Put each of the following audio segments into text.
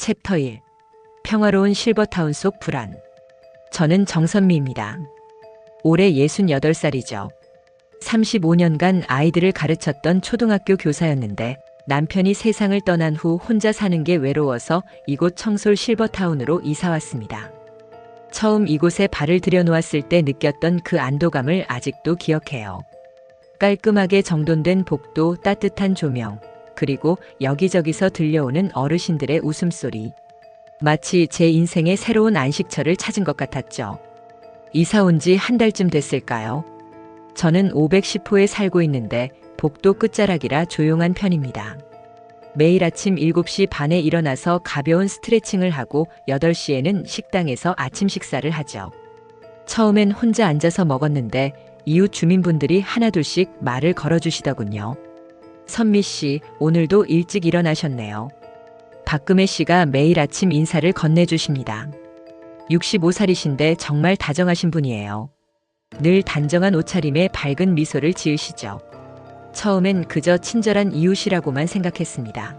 챕터 1. 평화로운 실버타운 속 불안. 저는 정선미입니다. 올해 68살이죠. 35년간 아이들을 가르쳤던 초등학교 교사였는데 남편이 세상을 떠난 후 혼자 사는 게 외로워서 이곳 청솔 실버타운으로 이사왔습니다. 처음 이곳에 발을 들여놓았을 때 느꼈던 그 안도감을 아직도 기억해요. 깔끔하게 정돈된 복도, 따뜻한 조명, 그리고 여기저기서 들려오는 어르신들의 웃음소리. 마치 제 인생의 새로운 안식처를 찾은 것 같았죠. 이사 온 지 한 달쯤 됐을까요? 저는 510호에 살고 있는데 복도 끝자락이라 조용한 편입니다. 매일 아침 7시 반에 일어나서 가벼운 스트레칭을 하고 8시에는 식당에서 아침 식사를 하죠. 처음엔 혼자 앉아서 먹었는데 이웃 주민분들이 하나둘씩 말을 걸어주시더군요. 선미 씨, 오늘도 일찍 일어나셨네요. 박금혜 씨가 매일 아침 인사를 건네주십니다. 65살이신데 정말 다정하신 분이에요. 늘 단정한 옷차림에 밝은 미소를 지으시죠. 처음엔 그저 친절한 이웃이라고만 생각했습니다.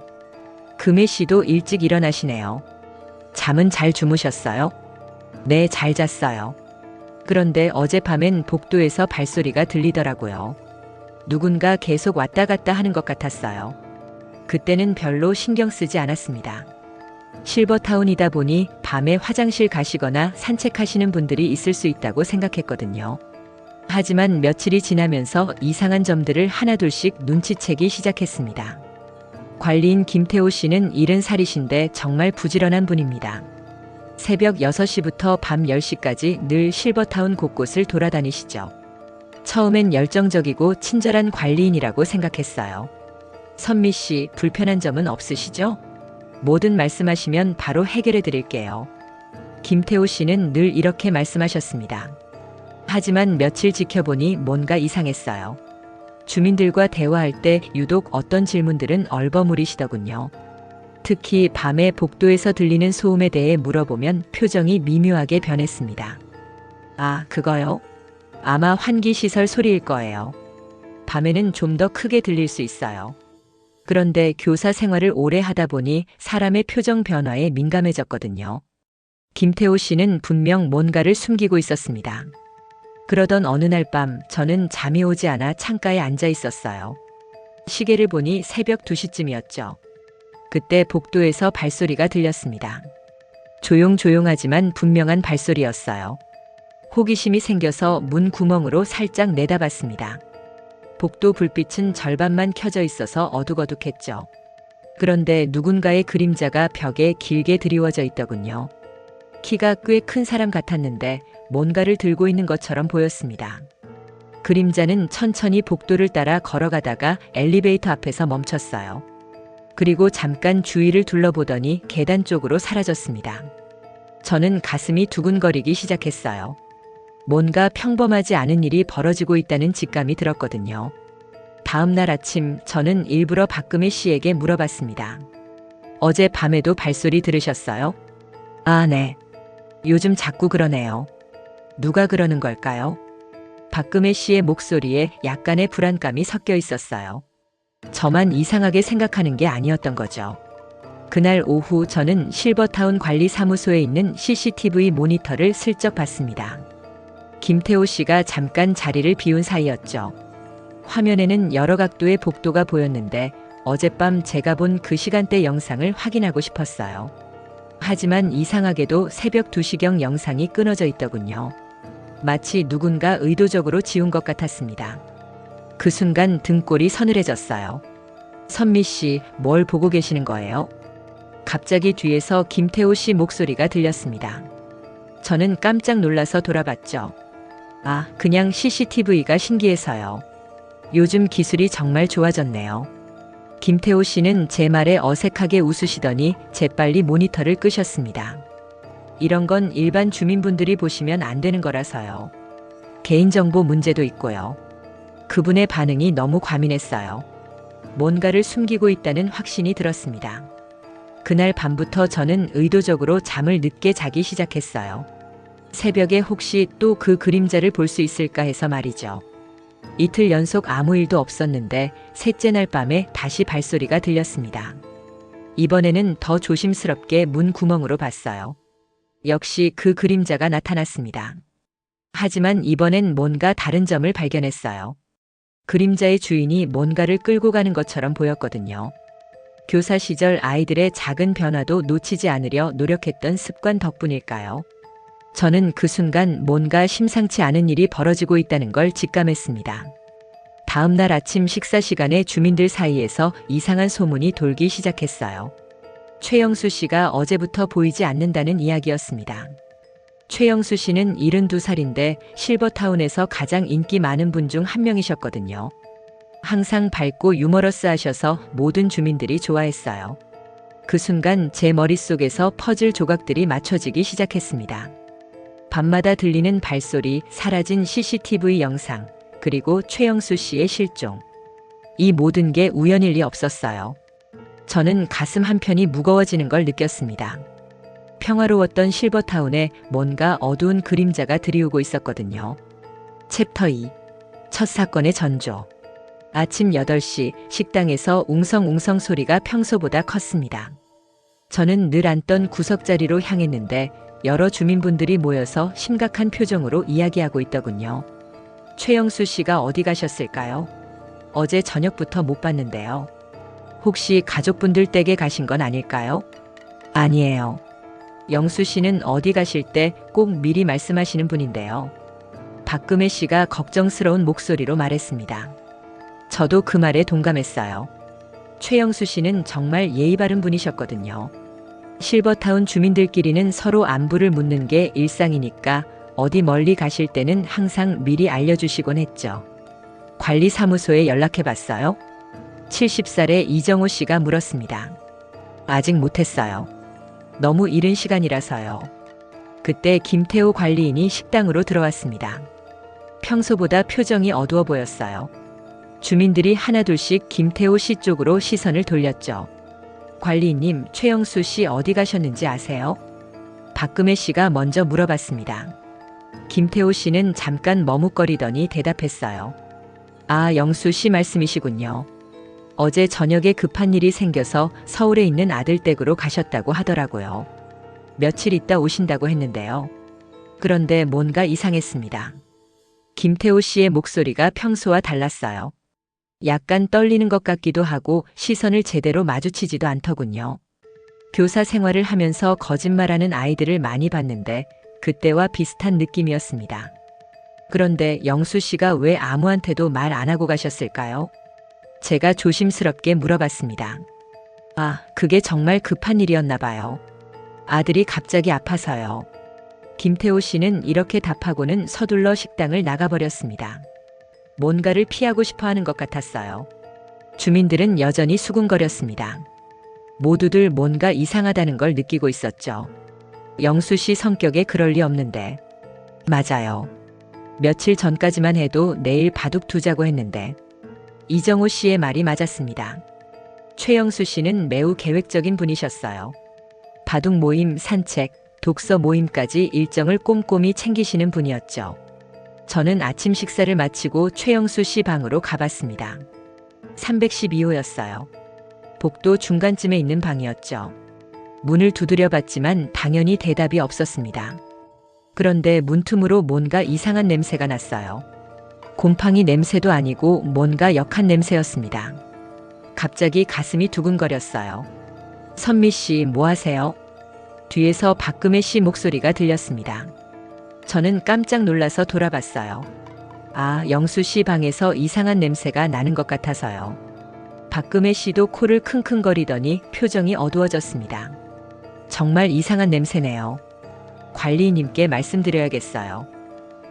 금혜 씨도 일찍 일어나시네요. 잠은 잘 주무셨어요? 네, 잘 잤어요. 그런데 어젯밤엔 복도에서 발소리가 들리더라고요. 누군가 계속 왔다 갔다 하는 것 같았어요. 그때는 별로 신경 쓰지 않았습니다. 실버타운이다 보니 밤에 화장실 가시거나 산책하시는 분들이 있을 수 있다고 생각했거든요. 하지만 며칠이 지나면서 이상한 점들을 하나둘씩 눈치채기 시작했습니다. 관리인 김태호 씨는 70살이신데 정말 부지런한 분입니다. 새벽 6시부터 밤 10시까지 늘 실버타운 곳곳을 돌아다니시죠. 처음엔 열정적이고 친절한 관리인이라고 생각했어요. 선미 씨, 불편한 점은 없으시죠? 뭐든 말씀하시면 바로 해결해 드릴게요. 김태호 씨는 늘 이렇게 말씀하셨습니다. 하지만 며칠 지켜보니 뭔가 이상했어요. 주민들과 대화할 때 유독 어떤 질문들은 얼버무리시더군요. 특히 밤에 복도에서 들리는 소음에 대해 물어보면 표정이 미묘하게 변했습니다. 아, 그거요? 아마 환기시설 소리일 거예요. 밤에는 좀 더 크게 들릴 수 있어요. 그런데 교사 생활을 오래 하다 보니 사람의 표정 변화에 민감해졌거든요. 김태호 씨는 분명 뭔가를 숨기고 있었습니다. 그러던 어느 날 밤 저는 잠이 오지 않아 창가에 앉아 있었어요. 시계를 보니 새벽 2시쯤이었죠. 그때 복도에서 발소리가 들렸습니다. 조용조용하지만 분명한 발소리였어요. 호기심이 생겨서 문 구멍으로 살짝 내다봤습니다. 복도 불빛은 절반만 켜져 있어서 어둑어둑했죠. 그런데 누군가의 그림자가 벽에 길게 드리워져 있더군요. 키가 꽤 큰 사람 같았는데 뭔가를 들고 있는 것처럼 보였습니다. 그림자는 천천히 복도를 따라 걸어가다가 엘리베이터 앞에서 멈췄어요. 그리고 잠깐 주위를 둘러보더니 계단 쪽으로 사라졌습니다. 저는 가슴이 두근거리기 시작했어요. 뭔가 평범하지 않은 일이 벌어지고 있다는 직감이 들었거든요. 다음 날 아침 저는 일부러 박금혜 씨에게 물어봤습니다. 어제 밤에도 발소리 들으셨어요? 아, 네. 요즘 자꾸 그러네요. 누가 그러는 걸까요? 박금혜 씨의 목소리에 약간의 불안감이 섞여 있었어요. 저만 이상하게 생각하는 게 아니었던 거죠. 그날 오후 저는 실버타운 관리사무소에 있는 CCTV 모니터를 슬쩍 봤습니다. 김태호 씨가 잠깐 자리를 비운 사이였죠. 화면에는 여러 각도의 복도가 보였는데 어젯밤 제가 본 그 시간대 영상을 확인하고 싶었어요. 하지만 이상하게도 새벽 2시경 영상이 끊어져 있더군요. 마치 누군가 의도적으로 지운 것 같았습니다. 그 순간 등골이 서늘해졌어요. 선미 씨, 뭘 보고 계시는 거예요? 갑자기 뒤에서 김태호 씨 목소리가 들렸습니다. 저는 깜짝 놀라서 돌아봤죠. 아, 그냥 CCTV가 신기해서요. 요즘 기술이 정말 좋아졌네요. 김태호 씨는 제 말에 어색하게 웃으시더니 재빨리 모니터를 끄셨습니다. 이런 건 일반 주민분들이 보시면 안 되는 거라서요. 개인정보 문제도 있고요. 그분의 반응이 너무 과민했어요. 뭔가를 숨기고 있다는 확신이 들었습니다. 그날 밤부터 저는 의도적으로 잠을 늦게 자기 시작했어요. 새벽에 혹시 또 그 그림자를 볼 수 있을까 해서 말이죠. 이틀 연속 아무 일도 없었는데 셋째 날 밤에 다시 발소리가 들렸습니다. 이번에는 더 조심스럽게 문 구멍으로 봤어요. 역시 그 그림자가 나타났습니다. 하지만 이번엔 뭔가 다른 점을 발견했어요. 그림자의 주인이 뭔가를 끌고 가는 것처럼 보였거든요. 교사 시절 아이들의 작은 변화도 놓치지 않으려 노력했던 습관 덕분일까요? 저는 그 순간 뭔가 심상치 않은 일이 벌어지고 있다는 걸 직감했습니다. 다음 날 아침 식사 시간에 주민들 사이에서 이상한 소문이 돌기 시작했어요. 최영수 씨가 어제부터 보이지 않는다는 이야기였습니다. 최영수 씨는 72살인데 실버타운에서 가장 인기 많은 분 중 한 명이셨거든요. 항상 밝고 유머러스하셔서 모든 주민들이 좋아했어요. 그 순간 제 머릿속에서 퍼즐 조각들이 맞춰지기 시작했습니다. 밤마다 들리는 발소리, 사라진 CCTV 영상, 그리고 최영수 씨의 실종. 이 모든 게 우연일 리 없었어요. 저는 가슴 한편이 무거워지는 걸 느꼈습니다. 평화로웠던 실버타운에 뭔가 어두운 그림자가 들이우고 있었거든요. 챕터 2. 첫 사건의 전조. 아침 8시 식당에서 웅성웅성 소리가 평소보다 컸습니다. 저는 늘 앉던 구석자리로 향했는데 여러 주민분들이 모여서 심각한 표정으로 이야기하고 있더군요. 최영수 씨가 어디 가셨을까요? 어제 저녁부터 못 봤는데요. 혹시 가족분들 댁에 가신 건 아닐까요? 아니에요. 영수 씨는 어디 가실 때 꼭 미리 말씀하시는 분인데요. 박금혜 씨가 걱정스러운 목소리로 말했습니다. 저도 그 말에 동감했어요. 최영수 씨는 정말 예의 바른 분이셨거든요. 실버타운 주민들끼리는 서로 안부를 묻는 게 일상이니까 어디 멀리 가실 때는 항상 미리 알려주시곤 했죠. 관리사무소에 연락해봤어요? 70살의 이정호 씨가 물었습니다. 아직 못했어요. 너무 이른 시간이라서요. 그때 김태호 관리인이 식당으로 들어왔습니다. 평소보다 표정이 어두워 보였어요. 주민들이 하나둘씩 김태호 씨 쪽으로 시선을 돌렸죠. 관리인님, 최영수 씨 어디 가셨는지 아세요? 박금혜 씨가 먼저 물어봤습니다. 김태호 씨는 잠깐 머뭇거리더니 대답했어요. 아, 영수 씨 말씀이시군요. 어제 저녁에 급한 일이 생겨서 서울에 있는 아들 댁으로 가셨다고 하더라고요. 며칠 있다 오신다고 했는데요. 그런데 뭔가 이상했습니다. 김태호 씨의 목소리가 평소와 달랐어요. 약간 떨리는 것 같기도 하고 시선을 제대로 마주치지도 않더군요. 교사 생활을 하면서 거짓말하는 아이들을 많이 봤는데 그때와 비슷한 느낌이었습니다. 그런데 영수 씨가 왜 아무한테도 말 안 하고 가셨을까요? 제가 조심스럽게 물어봤습니다. 아, 그게 정말 급한 일이었나 봐요. 아들이 갑자기 아파서요. 김태호 씨는 이렇게 답하고는 서둘러 식당을 나가버렸습니다. 뭔가를 피하고 싶어 하는 것 같았어요. 주민들은 여전히 수군거렸습니다. 모두들 뭔가 이상하다는 걸 느끼고 있었죠. 영수 씨 성격에 그럴 리 없는데. 맞아요. 며칠 전까지만 해도 내일 바둑 두자고 했는데. 이정호 씨의 말이 맞았습니다. 최영수 씨는 매우 계획적인 분이셨어요. 바둑 모임, 산책, 독서 모임까지 일정을 꼼꼼히 챙기시는 분이었죠. 저는 아침 식사를 마치고 최영수 씨 방으로 가봤습니다. 312호였어요. 복도 중간쯤에 있는 방이었죠. 문을 두드려 봤지만 당연히 대답이 없었습니다. 그런데 문틈으로 뭔가 이상한 냄새가 났어요. 곰팡이 냄새도 아니고 뭔가 역한 냄새였습니다. 갑자기 가슴이 두근거렸어요. 선미 씨, 뭐 하세요? 뒤에서 박금혜 씨 목소리가 들렸습니다. 저는 깜짝 놀라서 돌아봤어요. 아, 영수 씨 방에서 이상한 냄새가 나는 것 같아서요. 박금혜 씨도 코를 킁킁거리더니 표정이 어두워졌습니다. 정말 이상한 냄새네요. 관리인님께 말씀드려야겠어요.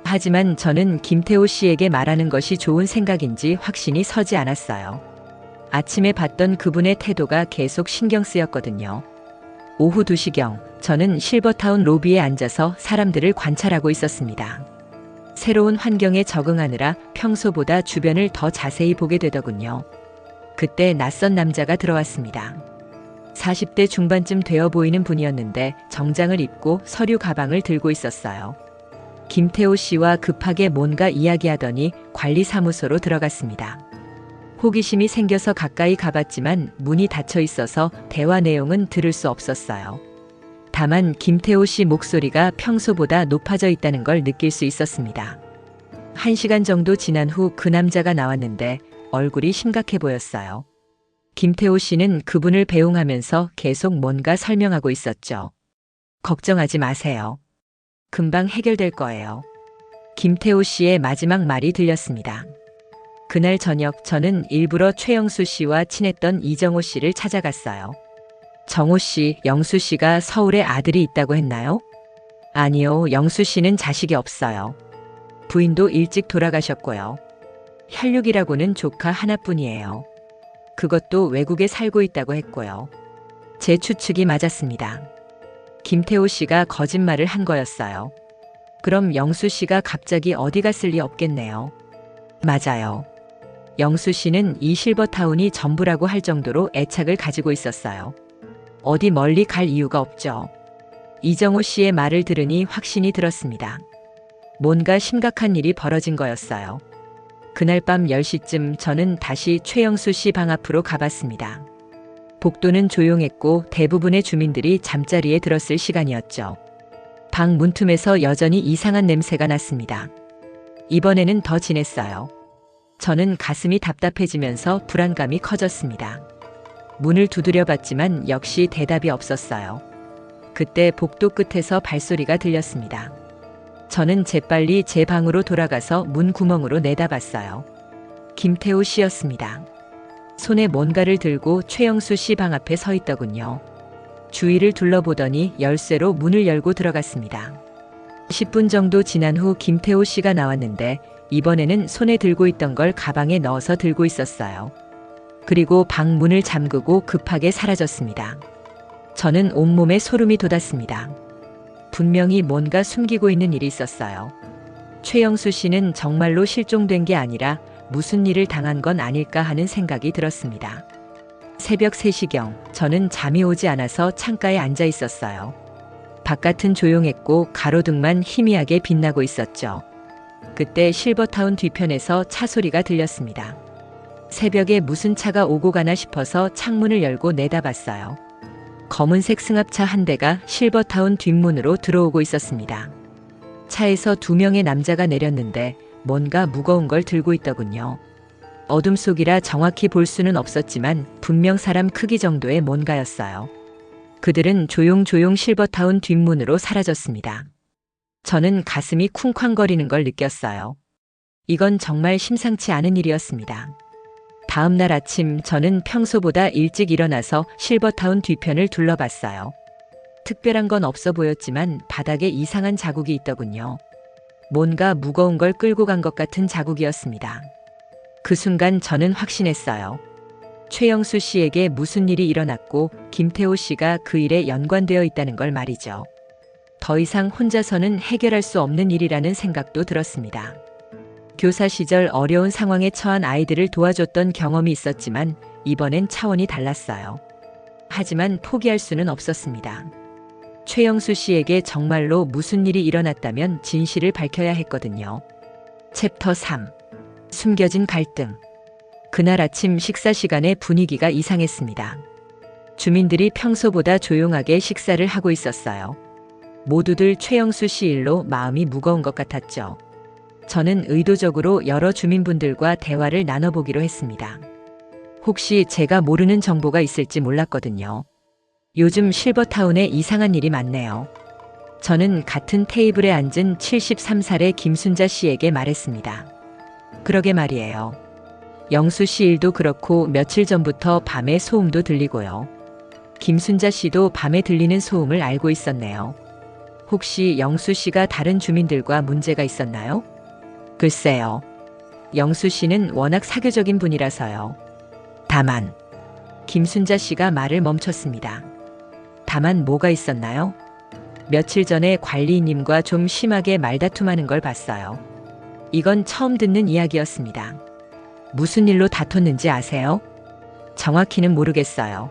하지만 저는 김태호 씨에게 말하는 것이 좋은 생각인지 확신이 서지 않았어요. 아침에 봤던 그분의 태도가 계속 신경 쓰였거든요. 오후 2시경 저는 실버타운 로비에 앉아서 사람들을 관찰하고 있었습니다. 새로운 환경에 적응하느라 평소보다 주변을 더 자세히 보게 되더군요. 그때 낯선 남자가 들어왔습니다. 40대 중반쯤 되어 보이는 분이었는데 정장을 입고 서류 가방을 들고 있었어요. 김태호 씨와 급하게 뭔가 이야기하더니 관리사무소로 들어갔습니다. 호기심이 생겨서 가까이 가봤지만 문이 닫혀 있어서 대화 내용은 들을 수 없었어요. 다만 김태호 씨 목소리가 평소보다 높아져 있다는 걸 느낄 수 있었습니다. 1시간 정도 지난 후 그 남자가 나왔는데 얼굴이 심각해 보였어요. 김태호 씨는 그분을 배웅하면서 계속 뭔가 설명하고 있었죠. 걱정하지 마세요. 금방 해결될 거예요. 김태호 씨의 마지막 말이 들렸습니다. 그날 저녁 저는 일부러 최영수 씨와 친했던 이정호 씨를 찾아갔어요. 정호 씨, 영수 씨가 서울에 아들이 있다고 했나요? 아니요, 영수 씨는 자식이 없어요. 부인도 일찍 돌아가셨고요. 혈육이라고는 조카 하나뿐이에요. 그것도 외국에 살고 있다고 했고요. 제 추측이 맞았습니다. 김태호 씨가 거짓말을 한 거였어요. 그럼 영수 씨가 갑자기 어디 갔을 리 없겠네요. 맞아요. 영수 씨는 이 실버타운이 전부라고 할 정도로 애착을 가지고 있었어요. 어디 멀리 갈 이유가 없죠. 이정호 씨의 말을 들으니 확신이 들었습니다. 뭔가 심각한 일이 벌어진 거였어요. 그날 밤 10시쯤 저는 다시 최영수 씨 방 앞으로 가봤습니다. 복도는 조용했고 대부분의 주민들이 잠자리에 들었을 시간이었죠. 방 문틈에서 여전히 이상한 냄새가 났습니다. 이번에는 더 진했어요. 저는 가슴이 답답해지면서 불안감이 커졌습니다. 문을 두드려 봤지만 역시 대답이 없었어요. 그때 복도 끝에서 발소리가 들렸습니다. 저는 재빨리 제 방으로 돌아가서 문 구멍으로 내다봤어요. 김태호 씨였습니다. 손에 뭔가를 들고 최영수 씨 방 앞에 서 있더군요. 주위를 둘러보더니 열쇠로 문을 열고 들어갔습니다. 10분 정도 지난 후 김태호 씨가 나왔는데 이번에는 손에 들고 있던 걸 가방에 넣어서 들고 있었어요. 그리고 방 문을 잠그고 급하게 사라졌습니다. 저는 온몸에 소름이 돋았습니다. 분명히 뭔가 숨기고 있는 일이 있었어요. 최영수 씨는 정말로 실종된 게 아니라 무슨 일을 당한 건 아닐까 하는 생각이 들었습니다. 새벽 3시경 저는 잠이 오지 않아서 창가에 앉아 있었어요. 바깥은 조용했고 가로등만 희미하게 빛나고 있었죠. 그때 실버타운 뒤편에서 차 소리가 들렸습니다. 새벽에 무슨 차가 오고 가나 싶어서 창문을 열고 내다봤어요. 검은색 승합차 한 대가 실버타운 뒷문으로 들어오고 있었습니다. 차에서 2명의 남자가 내렸는데 뭔가 무거운 걸 들고 있더군요. 어둠 속이라 정확히 볼 수는 없었지만 분명 사람 크기 정도의 뭔가였어요. 그들은 조용조용 실버타운 뒷문으로 사라졌습니다. 저는 가슴이 쿵쾅거리는 걸 느꼈어요. 이건 정말 심상치 않은 일이었습니다. 다음 날 아침 저는 평소보다 일찍 일어나서 실버타운 뒤편을 둘러봤어요. 특별한 건 없어 보였지만 바닥에 이상한 자국이 있더군요. 뭔가 무거운 걸 끌고 간 것 같은 자국이었습니다. 그 순간 저는 확신했어요. 최영수 씨에게 무슨 일이 일어났고 김태호 씨가 그 일에 연관되어 있다는 걸 말이죠. 더 이상 혼자서는 해결할 수 없는 일이라는 생각도 들었습니다. 교사 시절 어려운 상황에 처한 아이들을 도와줬던 경험이 있었지만 이번엔 차원이 달랐어요. 하지만 포기할 수는 없었습니다. 최영수 씨에게 정말로 무슨 일이 일어났다면 진실을 밝혀야 했거든요. 챕터 3. 숨겨진 갈등. 그날 아침 식사 시간에 분위기가 이상했습니다. 주민들이 평소보다 조용하게 식사를 하고 있었어요. 모두들 최영수 씨 일로 마음이 무거운 것 같았죠. 저는 의도적으로 여러 주민분들과 대화를 나눠보기로 했습니다. 혹시 제가 모르는 정보가 있을지 몰랐거든요. 요즘 실버타운에 이상한 일이 많네요. 저는 같은 테이블에 앉은 73살의 김순자 씨에게 말했습니다. 그러게 말이에요. 영수 씨 일도 그렇고 며칠 전부터 밤에 소음도 들리고요. 김순자 씨도 밤에 들리는 소음을 알고 있었네요. 혹시 영수 씨가 다른 주민들과 문제가 있었나요? 글쎄요. 영수 씨는 워낙 사교적인 분이라서요. 다만, 김순자 씨가 말을 멈췄습니다. 다만 뭐가 있었나요? 며칠 전에 관리인님과 좀 심하게 말다툼하는 걸 봤어요. 이건 처음 듣는 이야기였습니다. 무슨 일로 다퉜는지 아세요? 정확히는 모르겠어요.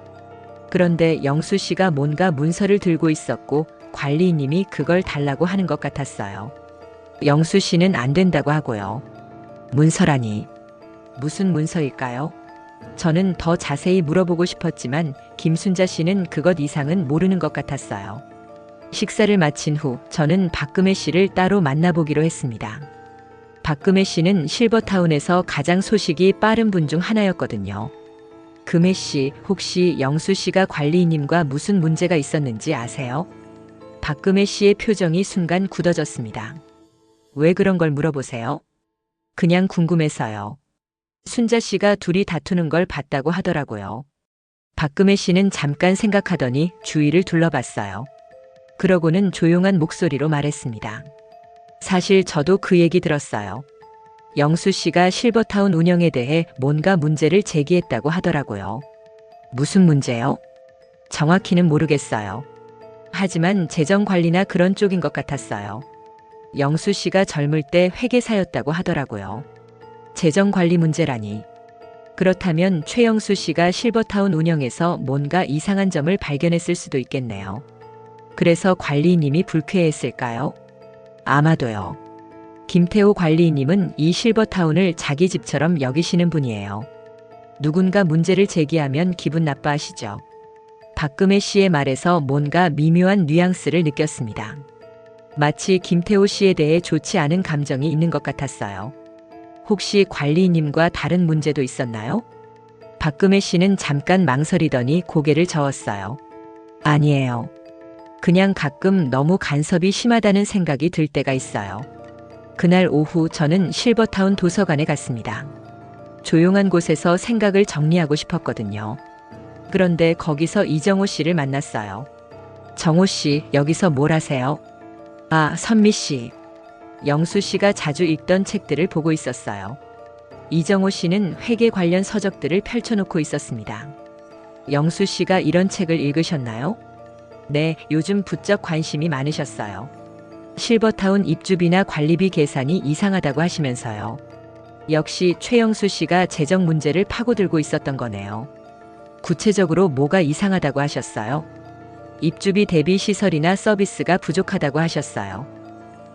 그런데 영수 씨가 뭔가 문서를 들고 있었고 관리인님이 그걸 달라고 하는 것 같았어요. 영수 씨는 안 된다고 하고요. 문서라니. 무슨 문서일까요? 저는 더 자세히 물어보고 싶었지만 김순자 씨는 그것 이상은 모르는 것 같았어요. 식사를 마친 후 저는 박금혜 씨를 따로 만나보기로 했습니다. 박금혜 씨는 실버타운에서 가장 소식이 빠른 분 중 하나였거든요. 금혜 씨, 혹시 영수 씨가 관리인님과 무슨 문제가 있었는지 아세요? 박금혜 씨의 표정이 순간 굳어졌습니다. 왜 그런 걸 물어보세요? 그냥 궁금해서요. 순자 씨가 둘이 다투는 걸 봤다고 하더라고요. 박금혜 씨는 잠깐 생각하더니 주위를 둘러봤어요. 그러고는 조용한 목소리로 말했습니다. 사실 저도 그 얘기 들었어요. 영수 씨가 실버타운 운영에 대해 뭔가 문제를 제기했다고 하더라고요. 무슨 문제요? 정확히는 모르겠어요. 하지만 재정 관리나 그런 쪽인 것 같았어요. 영수 씨가 젊을 때 회계사였다고 하더라고요. 재정 관리 문제라니. 그렇다면 최영수 씨가 실버타운 운영에서 뭔가 이상한 점을 발견했을 수도 있겠네요. 그래서 관리인님이 불쾌했을까요? 아마도요. 김태호 관리인님은 이 실버타운을 자기 집처럼 여기시는 분이에요. 누군가 문제를 제기하면 기분 나빠하시죠. 박금혜 씨의 말에서 뭔가 미묘한 뉘앙스를 느꼈습니다. 마치 김태호 씨에 대해 좋지 않은 감정이 있는 것 같았어요. 혹시 관리인님과 다른 문제도 있었나요? 박금혜 씨는 잠깐 망설이더니 고개를 저었어요. 아니에요. 그냥 가끔 너무 간섭이 심하다는 생각이 들 때가 있어요. 그날 오후 저는 실버타운 도서관에 갔습니다. 조용한 곳에서 생각을 정리하고 싶었거든요. 그런데 거기서 이정호 씨를 만났어요. 정호 씨, 여기서 뭘 하세요? 아, 선미 씨. 영수 씨가 자주 읽던 책들을 보고 있었어요. 이정호 씨는 회계 관련 서적들을 펼쳐놓고 있었습니다. 영수 씨가 이런 책을 읽으셨나요? 네, 요즘 부쩍 관심이 많으셨어요. 실버타운 입주비나 관리비 계산이 이상하다고 하시면서요. 역시 최영수 씨가 재정 문제를 파고들고 있었던 거네요. 구체적으로 뭐가 이상하다고 하셨어요? 입주비 대비 시설이나 서비스가 부족하다고 하셨어요.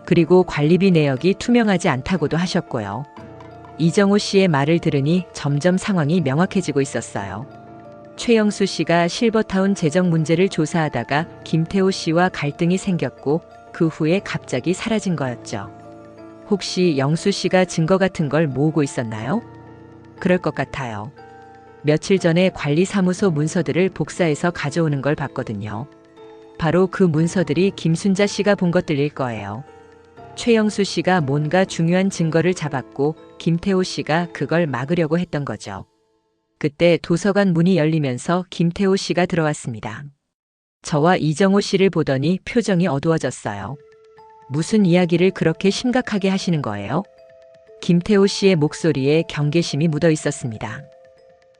그리고 관리비 내역이 투명하지 않다고도 하셨고요. 이정호 씨의 말을 들으니 점점 상황이 명확해지고 있었어요. 최영수 씨가 실버타운 재정 문제를 조사하다가 김태호 씨와 갈등이 생겼고 그 후에 갑자기 사라진 거였죠. 혹시 영수 씨가 증거 같은 걸 모으고 있었나요? 그럴 것 같아요. 며칠 전에 관리사무소 문서들을 복사해서 가져오는 걸 봤거든요. 바로 그 문서들이 김순자 씨가 본 것들일 거예요. 최영수 씨가 뭔가 중요한 증거를 잡았고 김태호 씨가 그걸 막으려고 했던 거죠. 그때 도서관 문이 열리면서 김태호 씨가 들어왔습니다. 저와 이정호 씨를 보더니 표정이 어두워졌어요. 무슨 이야기를 그렇게 심각하게 하시는 거예요? 김태호 씨의 목소리에 경계심이 묻어 있었습니다.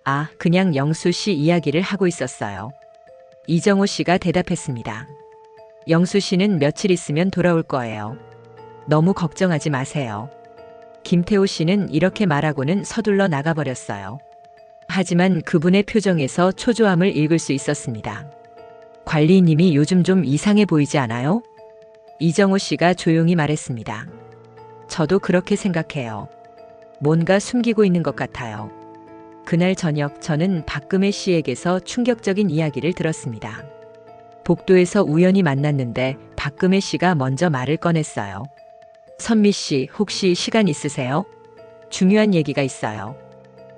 아, 그냥 영수 씨 이야기를 하고 있었어요. 이정호 씨가 대답했습니다. 영수 씨는 며칠 있으면 돌아올 거예요. 너무 걱정하지 마세요. 김태호 씨는 이렇게 말하고는 서둘러 나가버렸어요. 하지만 그분의 표정에서 초조함을 읽을 수 있었습니다. 관리인님이 요즘 좀 이상해 보이지 않아요? 이정호 씨가 조용히 말했습니다. 저도 그렇게 생각해요. 뭔가 숨기고 있는 것 같아요. 그날 저녁 저는 박금혜 씨에게서 충격적인 이야기를 들었습니다. 복도에서 우연히 만났는데 박금혜 씨가 먼저 말을 꺼냈어요. 선미 씨, 혹시 시간 있으세요? 중요한 얘기가 있어요.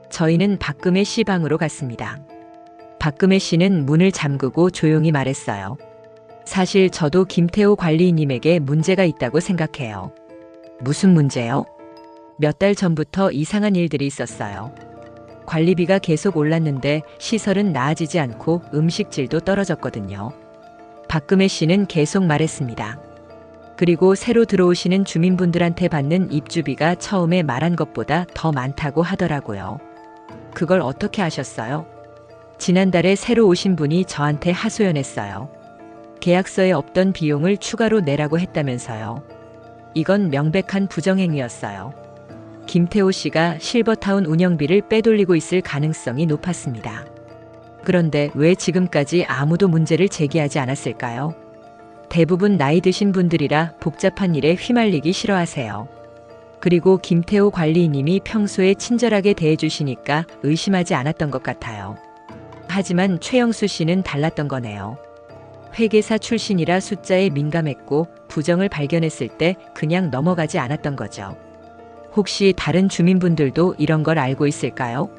저희는 박금혜 씨 방으로 갔습니다. 박금혜 씨는 문을 잠그고 조용히 말했어요. 사실 저도 김태호 관리인님에게 문제가 있다고 생각해요. 무슨 문제요? 몇 달 전부터 이상한 일들이 있었어요. 관리비가 계속 올랐는데 시설은 나아지지 않고 음식질도 떨어졌거든요. 박금혜 씨는 계속 말했습니다. 그리고 새로 들어오시는 주민분들한테 받는 입주비가 처음에 말한 것보다 더 많다고 하더라고요. 그걸 어떻게 아셨어요? 지난달에 새로 오신 분이 저한테 하소연했어요. 계약서에 없던 비용을 추가로 내라고 했다면서요. 이건 명백한 부정행위였어요. 김태호 씨가 실버타운 운영비를 빼돌리고 있을 가능성이 높았습니다. 그런데 왜 지금까지 아무도 문제를 제기하지 않았을까요? 대부분 나이 드신 분들이라 복잡한 일에 휘말리기 싫어하세요. 그리고 김태호 관리인님이 평소에 친절하게 대해주시니까 의심하지 않았던 것 같아요. 하지만 최영수 씨는 달랐던 거네요. 회계사 출신이라 숫자에 민감했고 부정을 발견했을 때 그냥 넘어가지 않았던 거죠. 혹시 다른 주민분들도 이런 걸 알고 있을까요?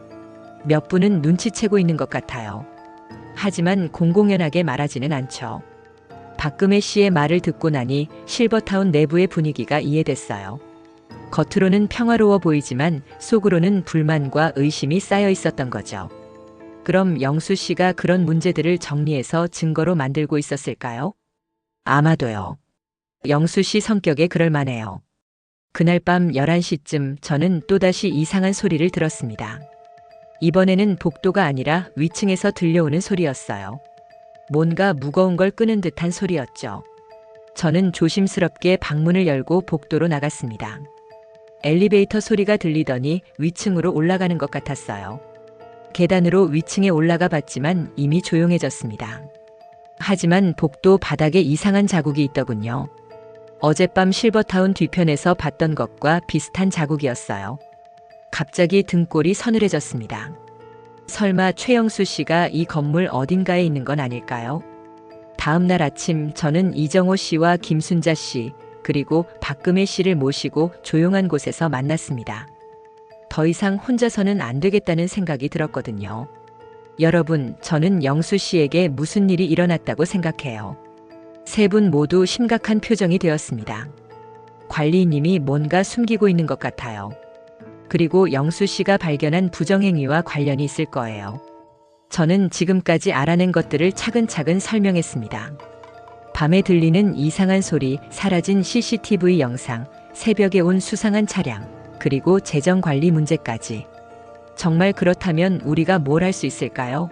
몇 분은 눈치채고 있는 것 같아요. 하지만 공공연하게 말하지는 않죠. 박금혜 씨의 말을 듣고 나니 실버타운 내부의 분위기가 이해됐어요. 겉으로는 평화로워 보이지만 속으로는 불만과 의심이 쌓여 있었던 거죠. 그럼 영수 씨가 그런 문제들을 정리해서 증거로 만들고 있었을까요? 아마도요. 영수 씨 성격에 그럴 만해요. 그날 밤 11시쯤 저는 또다시 이상한 소리를 들었습니다. 이번에는 복도가 아니라 위층에서 들려오는 소리였어요. 뭔가 무거운 걸 끄는 듯한 소리였죠. 저는 조심스럽게 방문을 열고 복도로 나갔습니다. 엘리베이터 소리가 들리더니 위층으로 올라가는 것 같았어요. 계단으로 위층에 올라가 봤지만 이미 조용해졌습니다. 하지만 복도 바닥에 이상한 자국이 있더군요. 어젯밤 실버타운 뒤편에서 봤던 것과 비슷한 자국이었어요. 갑자기 등골이 서늘해졌습니다. 설마 최영수 씨가 이 건물 어딘가에 있는 건 아닐까요? 다음 날 아침 저는 이정호 씨와 김순자 씨, 그리고 박금혜 씨를 모시고 조용한 곳에서 만났습니다. 더 이상 혼자서는 안 되겠다는 생각이 들었거든요. 여러분, 저는 영수 씨에게 무슨 일이 일어났다고 생각해요. 세 분 모두 심각한 표정이 되었습니다. 관리인님이 뭔가 숨기고 있는 것 같아요. 그리고 영수 씨가 발견한 부정행위와 관련이 있을 거예요. 저는 지금까지 알아낸 것들을 차근차근 설명했습니다. 밤에 들리는 이상한 소리, 사라진 CCTV 영상, 새벽에 온 수상한 차량, 그리고 재정 관리 문제까지. 정말 그렇다면 우리가 뭘 할 수 있을까요?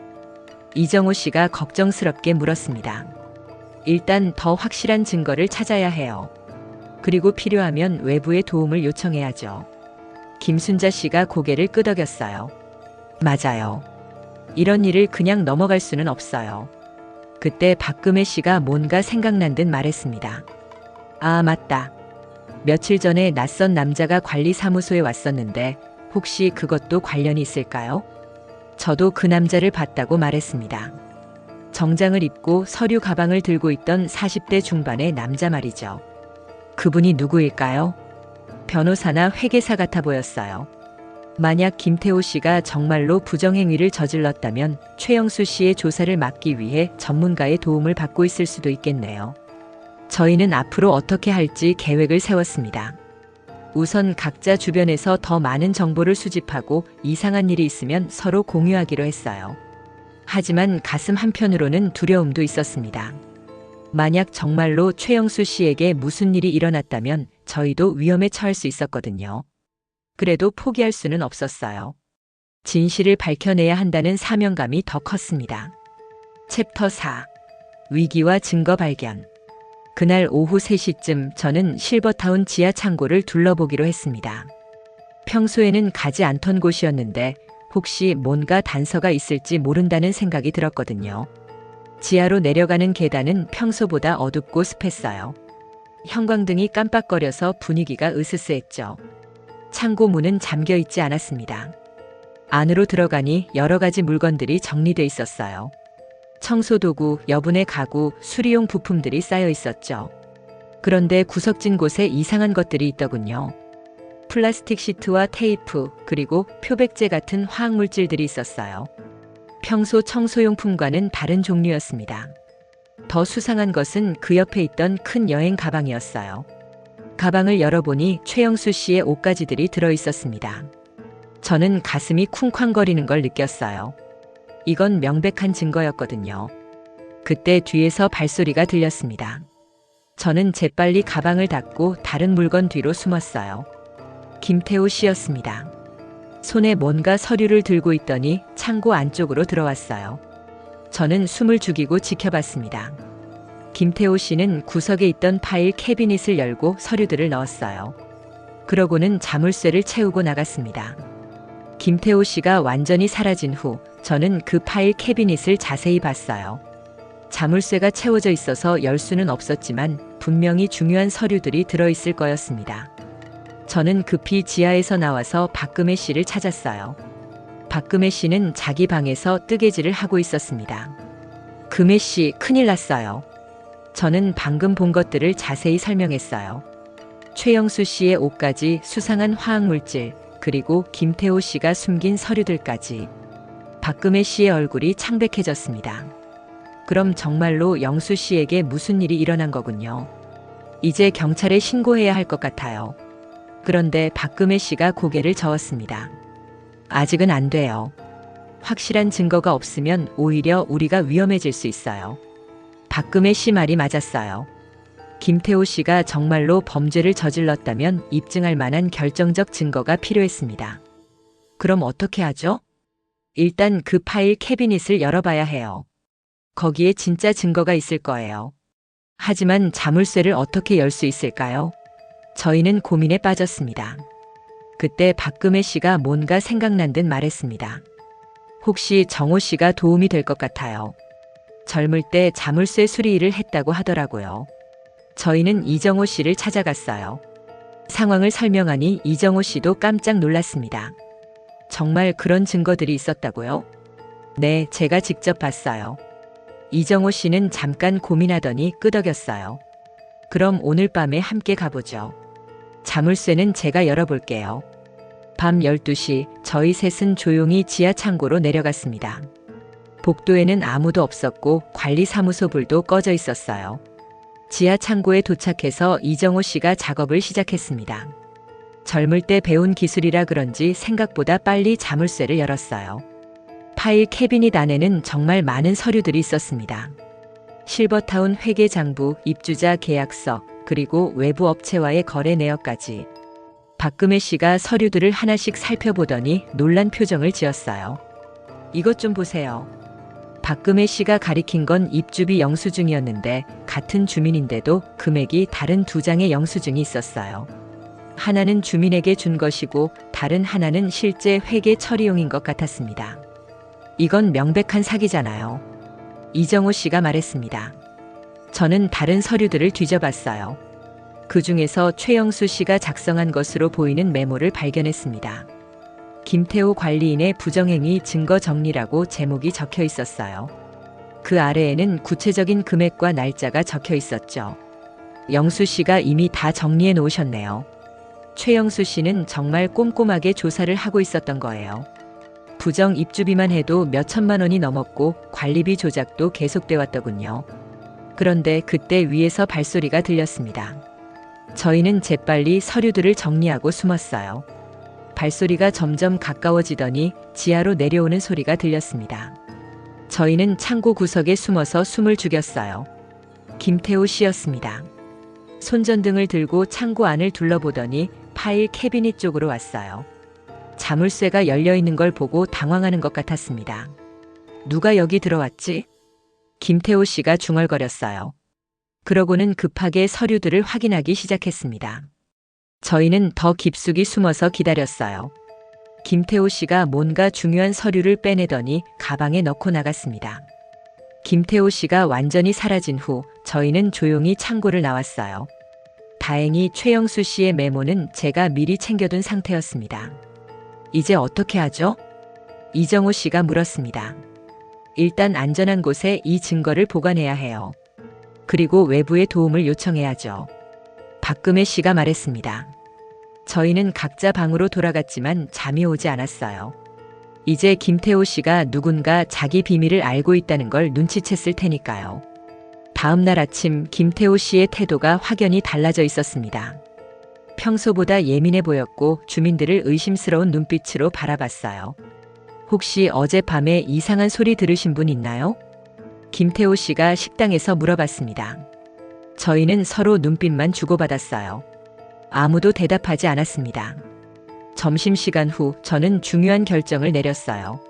이정호 씨가 걱정스럽게 물었습니다. 일단 더 확실한 증거를 찾아야 해요. 그리고 필요하면 외부의 도움을 요청해야죠. 김순자 씨가 고개를 끄덕였어요. 맞아요. 이런 일을 그냥 넘어갈 수는 없어요. 그때 박금혜 씨가 뭔가 생각난 듯 말했습니다. 아, 맞다. 며칠 전에 낯선 남자가 관리사무소에 왔었는데 혹시 그것도 관련이 있을까요? 저도 그 남자를 봤다고 말했습니다. 정장을 입고 서류 가방을 들고 있던 40대 중반의 남자 말이죠. 그분이 누구일까요? 변호사나 회계사 같아 보였어요. 만약 김태호 씨가 정말로 부정행위를 저질렀다면 최영수 씨의 조사를 막기 위해 전문가의 도움을 받고 있을 수도 있겠네요. 저희는 앞으로 어떻게 할지 계획을 세웠습니다. 우선 각자 주변에서 더 많은 정보를 수집하고 이상한 일이 있으면 서로 공유하기로 했어요. 하지만 가슴 한편으로는 두려움도 있었습니다. 만약 정말로 최영수 씨에게 무슨 일이 일어났다면 저희도 위험에 처할 수 있었거든요. 그래도 포기할 수는 없었어요. 진실을 밝혀내야 한다는 사명감이 더 컸습니다. 챕터 4. 위기와 증거 발견. 그날 오후 3시쯤 저는 실버타운 지하 창고를 둘러보기로 했습니다. 평소에는 가지 않던 곳이었는데 혹시 뭔가 단서가 있을지 모른다는 생각이 들었거든요. 지하로 내려가는 계단은 평소보다 어둡고 습했어요. 형광등이 깜빡거려서 분위기가 으스스했죠. 창고 문은 잠겨 있지 않았습니다. 안으로 들어가니 여러 가지 물건들이 정리돼 있었어요. 청소도구, 여분의 가구, 수리용 부품들이 쌓여 있었죠. 그런데 구석진 곳에 이상한 것들이 있더군요. 플라스틱 시트와 테이프, 그리고 표백제 같은 화학물질들이 있었어요. 평소 청소용품과는 다른 종류였습니다. 더 수상한 것은 그 옆에 있던 큰 여행 가방이었어요. 가방을 열어보니 최영수 씨의 옷가지들이 들어있었습니다. 저는 가슴이 쿵쾅거리는 걸 느꼈어요. 이건 명백한 증거였거든요. 그때 뒤에서 발소리가 들렸습니다. 저는 재빨리 가방을 닫고 다른 물건 뒤로 숨었어요. 김태호 씨였습니다. 손에 뭔가 서류를 들고 있더니 창고 안쪽으로 들어왔어요. 저는 숨을 죽이고 지켜봤습니다. 김태호 씨는 구석에 있던 파일 캐비닛을 열고 서류들을 넣었어요. 그러고는 자물쇠를 채우고 나갔습니다. 김태호 씨가 완전히 사라진 후 저는 그 파일 캐비닛을 자세히 봤어요. 자물쇠가 채워져 있어서 열 수는 없었지만 분명히 중요한 서류들이 들어있을 거였습니다. 저는 급히 지하에서 나와서 박금혜 씨를 찾았어요. 박금혜 씨는 자기 방에서 뜨개질을 하고 있었습니다. 금혜 씨, 큰일 났어요. 저는 방금 본 것들을 자세히 설명했어요. 최영수 씨의 옷까지, 수상한 화학물질, 그리고 김태호 씨가 숨긴 서류들까지. 박금혜 씨의 얼굴이 창백해졌습니다. 그럼 정말로 영수 씨에게 무슨 일이 일어난 거군요. 이제 경찰에 신고해야 할 것 같아요. 그런데 박금혜 씨가 고개를 저었습니다. 아직은 안 돼요. 확실한 증거가 없으면 오히려 우리가 위험해질 수 있어요. 박금혜 씨 말이 맞았어요. 김태호 씨가 정말로 범죄를 저질렀다면 입증할 만한 결정적 증거가 필요했습니다. 그럼 어떻게 하죠? 일단 그 파일 캐비닛을 열어봐야 해요. 거기에 진짜 증거가 있을 거예요. 하지만 자물쇠를 어떻게 열 수 있을까요? 저희는 고민에 빠졌습니다. 그때 박금혜 씨가 뭔가 생각난 듯 말했습니다. 혹시 정호 씨가 도움이 될 것 같아요. 젊을 때 자물쇠 수리 일을 했다고 하더라고요. 저희는 이정호 씨를 찾아갔어요. 상황을 설명하니 이정호 씨도 깜짝 놀랐습니다. 정말 그런 증거들이 있었다고요? 네, 제가 직접 봤어요. 이정호 씨는 잠깐 고민하더니 끄덕였어요. 그럼 오늘 밤에 함께 가보죠. 자물쇠는 제가 열어볼게요. 밤 12시 저희 셋은 조용히 지하 창고로 내려갔습니다. 복도에는 아무도 없었고 관리사무소 불도 꺼져 있었어요. 지하 창고에 도착해서 이정호 씨가 작업을 시작했습니다. 젊을 때 배운 기술이라 그런지 생각보다 빨리 자물쇠를 열었어요. 파일 캐비닛 안에는 정말 많은 서류들이 있었습니다. 실버타운 회계장부, 입주자 계약서, 그리고 외부 업체와의 거래 내역까지. 박금혜 씨가 서류들을 하나씩 살펴보더니 놀란 표정을 지었어요. 이것 좀 보세요. 박금혜 씨가 가리킨 건 입주비 영수증이었는데 같은 주민인데도 금액이 다른 두 장의 영수증이 있었어요. 하나는 주민에게 준 것이고 다른 하나는 실제 회계 처리용인 것 같았습니다. 이건 명백한 사기잖아요. 이정호 씨가 말했습니다. 저는 다른 서류들을 뒤져봤어요. 그 중에서 최영수 씨가 작성한 것으로 보이는 메모를 발견했습니다. 김태호 관리인의 부정행위 증거 정리라고 제목이 적혀 있었어요. 그 아래에는 구체적인 금액과 날짜가 적혀 있었죠. 영수 씨가 이미 다 정리해 놓으셨네요. 최영수 씨는 정말 꼼꼼하게 조사를 하고 있었던 거예요. 부정 입주비만 해도 몇 천만 원이 넘었고 관리비 조작도 계속돼 왔더군요. 그런데 그때 위에서 발소리가 들렸습니다. 저희는 재빨리 서류들을 정리하고 숨었어요. 발소리가 점점 가까워지더니 지하로 내려오는 소리가 들렸습니다. 저희는 창고 구석에 숨어서 숨을 죽였어요. 김태호 씨였습니다. 손전등을 들고 창고 안을 둘러보더니 파일 캐비닛 쪽으로 왔어요. 자물쇠가 열려있는 걸 보고 당황하는 것 같았습니다. 누가 여기 들어왔지? 김태호 씨가 중얼거렸어요. 그러고는 급하게 서류들을 확인하기 시작했습니다. 저희는 더 깊숙이 숨어서 기다렸어요. 김태호 씨가 뭔가 중요한 서류를 빼내더니 가방에 넣고 나갔습니다. 김태호 씨가 완전히 사라진 후 저희는 조용히 창고를 나왔어요. 다행히 최영수 씨의 메모는 제가 미리 챙겨둔 상태였습니다. 이제 어떻게 하죠? 이정호 씨가 물었습니다. 일단 안전한 곳에 이 증거를 보관해야 해요. 그리고 외부의 도움을 요청해야죠. 박금혜 씨가 말했습니다. 저희는 각자 방으로 돌아갔지만 잠이 오지 않았어요. 이제 김태호 씨가 누군가 자기 비밀을 알고 있다는 걸 눈치챘을 테니까요. 다음 날 아침 김태호 씨의 태도가 확연히 달라져 있었습니다. 평소보다 예민해 보였고 주민들을 의심스러운 눈빛으로 바라봤어요. 혹시 어젯밤에 이상한 소리 들으신 분 있나요? 김태호 씨가 식당에서 물어봤습니다. 저희는 서로 눈빛만 주고받았어요. 아무도 대답하지 않았습니다. 점심시간 후 저는 중요한 결정을 내렸어요.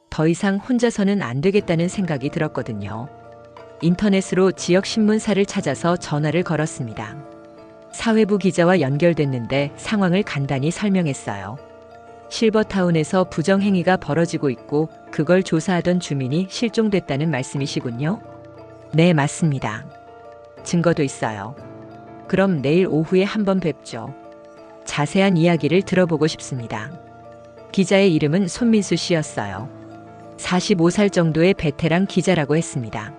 더 이상 혼자서는 안 되겠다는 생각이 들었거든요. 인터넷으로 지역 신문사를 찾아서 전화를 걸었습니다. 사회부 기자와 연결됐는데 상황을 간단히 설명했어요. 실버타운에서 부정행위가 벌어지고 있고 그걸 조사하던 주민이 실종됐다는 말씀이시군요. 네, 맞습니다. 증거도 있어요. 그럼 내일 오후에 한번 뵙죠. 자세한 이야기를 들어보고 싶습니다. 기자의 이름은 손민수 씨였어요. 45살 정도의 베테랑 기자라고 했습니다.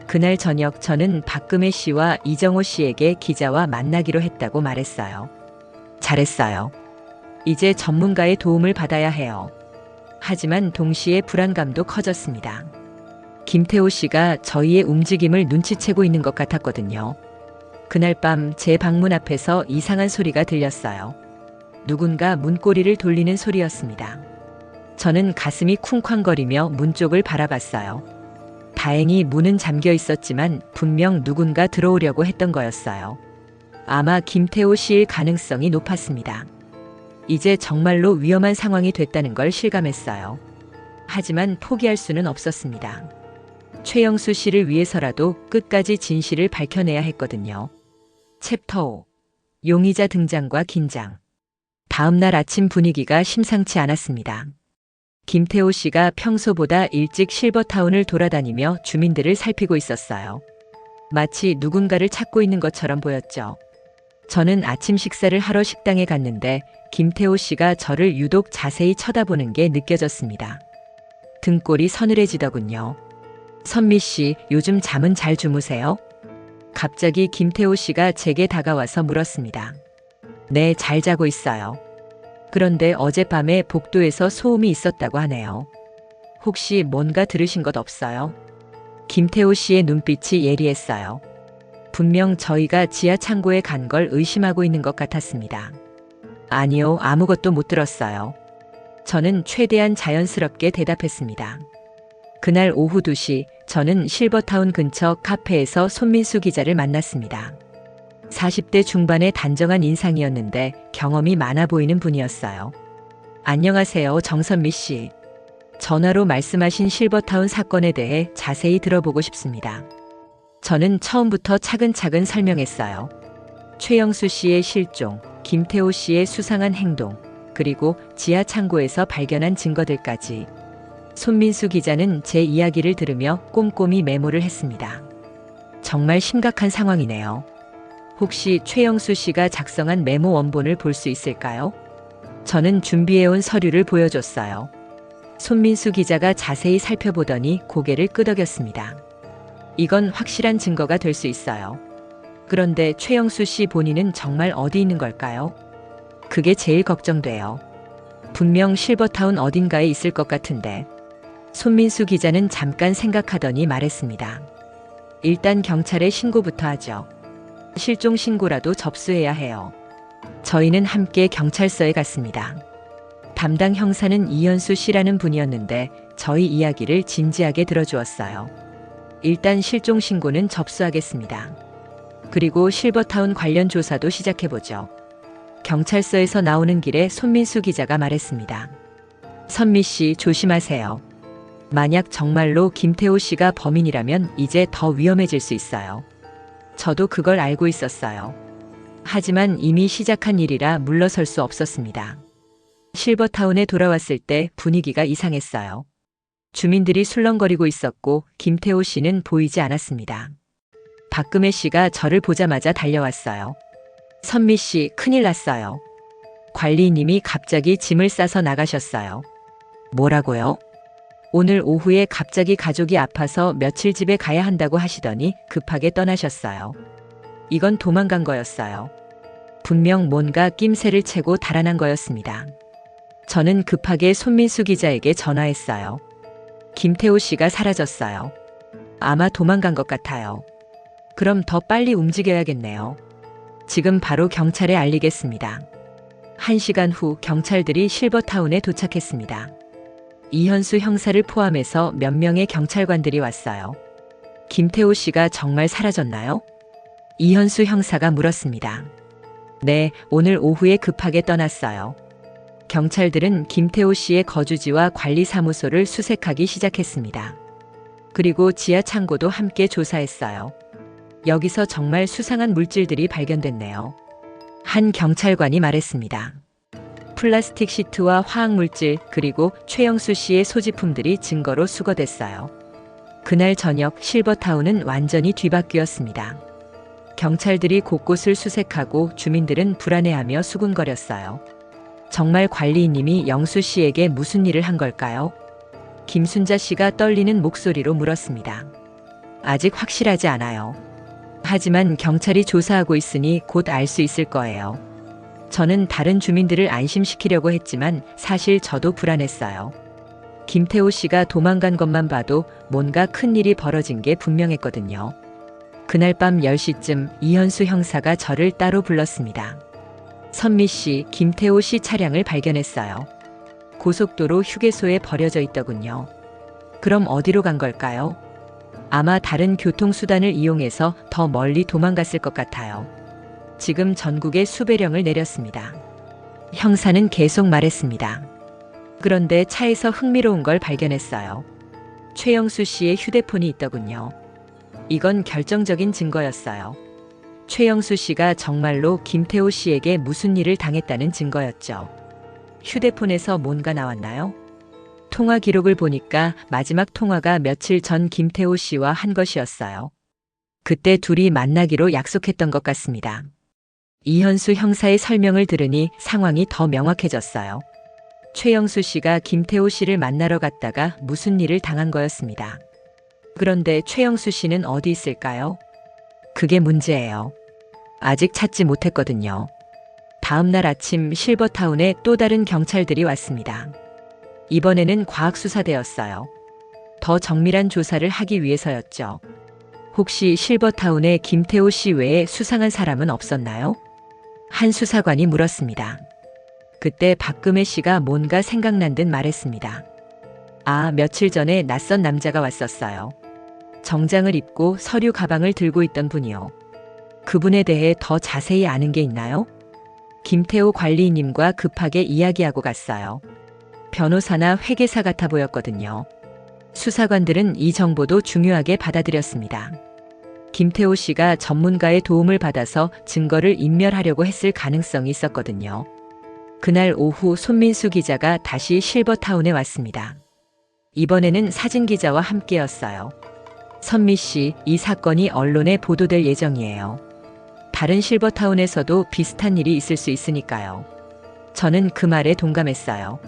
그날 저녁 저는 박금혜 씨와 이정호 씨에게 기자와 만나기로 했다고 말했어요. 잘했어요. 이제 전문가의 도움을 받아야 해요. 하지만 동시에 불안감도 커졌습니다. 김태호 씨가 저희의 움직임을 눈치채고 있는 것 같았거든요. 그날 밤 제 방문 앞에서 이상한 소리가 들렸어요. 누군가 문고리를 돌리는 소리였습니다. 저는 가슴이 쿵쾅거리며 문 쪽을 바라봤어요. 다행히 문은 잠겨 있었지만 분명 누군가 들어오려고 했던 거였어요. 아마 김태호 씨일 가능성이 높았습니다. 이제 정말로 위험한 상황이 됐다는 걸 실감했어요. 하지만 포기할 수는 없었습니다. 최영수 씨를 위해서라도 끝까지 진실을 밝혀내야 했거든요. 챕터 5. 용의자 등장과 긴장. 다음 날 아침 분위기가 심상치 않았습니다. 김태호 씨가 평소보다 일찍 실버타운을 돌아다니며 주민들을 살피고 있었어요. 마치 누군가를 찾고 있는 것처럼 보였죠. 저는 아침 식사를 하러 식당에 갔는데 김태호 씨가 저를 유독 자세히 쳐다보는 게 느껴졌습니다. 등골이 서늘해지더군요. 선미 씨, 요즘 잠은 잘 주무세요? 갑자기 김태호 씨가 제게 다가와서 물었습니다. 네, 잘 자고 있어요. 그런데 어젯밤에 복도에서 소음이 있었다고 하네요. 혹시 뭔가 들으신 것 없어요? 김태호 씨의 눈빛이 예리했어요. 분명 저희가 지하 창고에 간 걸 의심하고 있는 것 같았습니다. 아니요, 아무것도 못 들었어요. 저는 최대한 자연스럽게 대답했습니다. 그날 오후 2시, 저는 실버타운 근처 카페에서 손민수 기자를 만났습니다. 40대 중반의 단정한 인상이었는데 경험이 많아 보이는 분이었어요. 안녕하세요, 정선미 씨. 전화로 말씀하신 실버타운 사건에 대해 자세히 들어보고 싶습니다. 저는 처음부터 차근차근 설명했어요. 최영수 씨의 실종, 김태호 씨의 수상한 행동, 그리고 지하 창고에서 발견한 증거들까지. 손민수 기자는 제 이야기를 들으며 꼼꼼히 메모를 했습니다. 정말 심각한 상황이네요. 혹시 최영수 씨가 작성한 메모 원본을 볼 수 있을까요? 저는 준비해온 서류를 보여줬어요. 손민수 기자가 자세히 살펴보더니 고개를 끄덕였습니다. 이건 확실한 증거가 될 수 있어요. 그런데 최영수 씨 본인은 정말 어디 있는 걸까요? 그게 제일 걱정돼요. 분명 실버타운 어딘가에 있을 것 같은데. 손민수 기자는 잠깐 생각하더니 말했습니다. 일단 경찰에 신고부터 하죠. 실종 신고라도 접수해야 해요. 저희는 함께 경찰서에 갔습니다. 담당 형사는 이현수 씨라는 분이었는데 저희 이야기를 진지하게 들어주었어요. 일단 실종 신고는 접수하겠습니다. 그리고 실버타운 관련 조사도 시작해보죠. 경찰서에서 나오는 길에 손민수 기자가 말했습니다. 선미 씨, 조심하세요. 만약 정말로 김태호 씨가 범인이라면 이제 더 위험해질 수 있어요. 저도 그걸 알고 있었어요. 하지만 이미 시작한 일이라 물러설 수 없었습니다. 실버타운에 돌아왔을 때 분위기가 이상했어요. 주민들이 술렁거리고 있었고 김태호 씨는 보이지 않았습니다. 박금혜 씨가 저를 보자마자 달려왔어요. 선미 씨, 큰일 났어요. 관리님이 갑자기 짐을 싸서 나가셨어요. 뭐라고요? 오늘 오후에 갑자기 가족이 아파서 며칠 집에 가야 한다고 하시더니 급하게 떠나셨어요. 이건 도망간 거였어요. 분명 뭔가 낌새를 채고 달아난 거였습니다. 저는 급하게 손민수 기자에게 전화했어요. 김태호 씨가 사라졌어요. 아마 도망간 것 같아요. 그럼 더 빨리 움직여야겠네요. 지금 바로 경찰에 알리겠습니다. 1시간 후 경찰들이 실버타운에 도착했습니다. 이현수 형사를 포함해서 몇 명의 경찰관들이 왔어요. 김태호 씨가 정말 사라졌나요? 이현수 형사가 물었습니다. 네, 오늘 오후에 급하게 떠났어요. 경찰들은 김태호 씨의 거주지와 관리사무소를 수색하기 시작했습니다. 그리고 지하 창고도 함께 조사했어요. 여기서 정말 수상한 물질들이 발견됐네요. 한 경찰관이 말했습니다. 플라스틱 시트와 화학물질 그리고 최영수 씨의 소지품들이 증거로 수거됐어요. 그날 저녁 실버타운은 완전히 뒤바뀌었습니다. 경찰들이 곳곳을 수색하고 주민들은 불안해하며 수군거렸어요. 정말 관리인님이 영수 씨에게 무슨 일을 한 걸까요? 김순자 씨가 떨리는 목소리로 물었습니다. 아직 확실하지 않아요. 하지만 경찰이 조사하고 있으니 곧 알 수 있을 거예요. 저는 다른 주민들을 안심시키려고 했지만 사실 저도 불안했어요. 김태호 씨가 도망간 것만 봐도 뭔가 큰 일이 벌어진 게 분명했거든요. 그날 밤 10시쯤 이현수 형사가 저를 따로 불렀습니다. 선미 씨, 김태호 씨 차량을 발견했어요. 고속도로 휴게소에 버려져 있더군요. 그럼 어디로 간 걸까요? 아마 다른 교통수단을 이용해서 더 멀리 도망갔을 것 같아요. 지금 전국에 수배령을 내렸습니다. 형사는 계속 말했습니다. 그런데 차에서 흥미로운 걸 발견했어요. 최영수 씨의 휴대폰이 있더군요. 이건 결정적인 증거였어요. 최영수 씨가 정말로 김태호 씨에게 무슨 일을 당했다는 증거였죠. 휴대폰에서 뭔가 나왔나요? 통화 기록을 보니까 마지막 통화가 며칠 전 김태호 씨와 한 것이었어요. 그때 둘이 만나기로 약속했던 것 같습니다. 이현수 형사의 설명을 들으니 상황이 더 명확해졌어요. 최영수 씨가 김태호 씨를 만나러 갔다가 무슨 일을 당한 거였습니다. 그런데 최영수 씨는 어디 있을까요? 그게 문제예요. 아직 찾지 못했거든요. 다음 날 아침 실버타운에 또 다른 경찰들이 왔습니다. 이번에는 과학수사대였어요. 더 정밀한 조사를 하기 위해서였죠. 혹시 실버타운에 김태호 씨 외에 수상한 사람은 없었나요? 한 수사관이 물었습니다. 그때 박금혜 씨가 뭔가 생각난 듯 말했습니다. 아, 며칠 전에 낯선 남자가 왔었어요. 정장을 입고 서류 가방을 들고 있던 분이요. 그분에 대해 더 자세히 아는 게 있나요? 김태호 관리인님과 급하게 이야기하고 갔어요. 변호사나 회계사 같아 보였거든요. 수사관들은 이 정보도 중요하게 받아들였습니다. 김태호 씨가 전문가의 도움을 받아서 증거를 인멸하려고 했을 가능성이 있었거든요. 그날 오후 손민수 기자가 다시 실버타운에 왔습니다. 이번에는 사진기자와 함께였어요. 선미 씨, 이 사건이 언론에 보도될 예정이에요. 다른 실버타운에서도 비슷한 일이 있을 수 있으니까요. 저는 그 말에 동감했어요.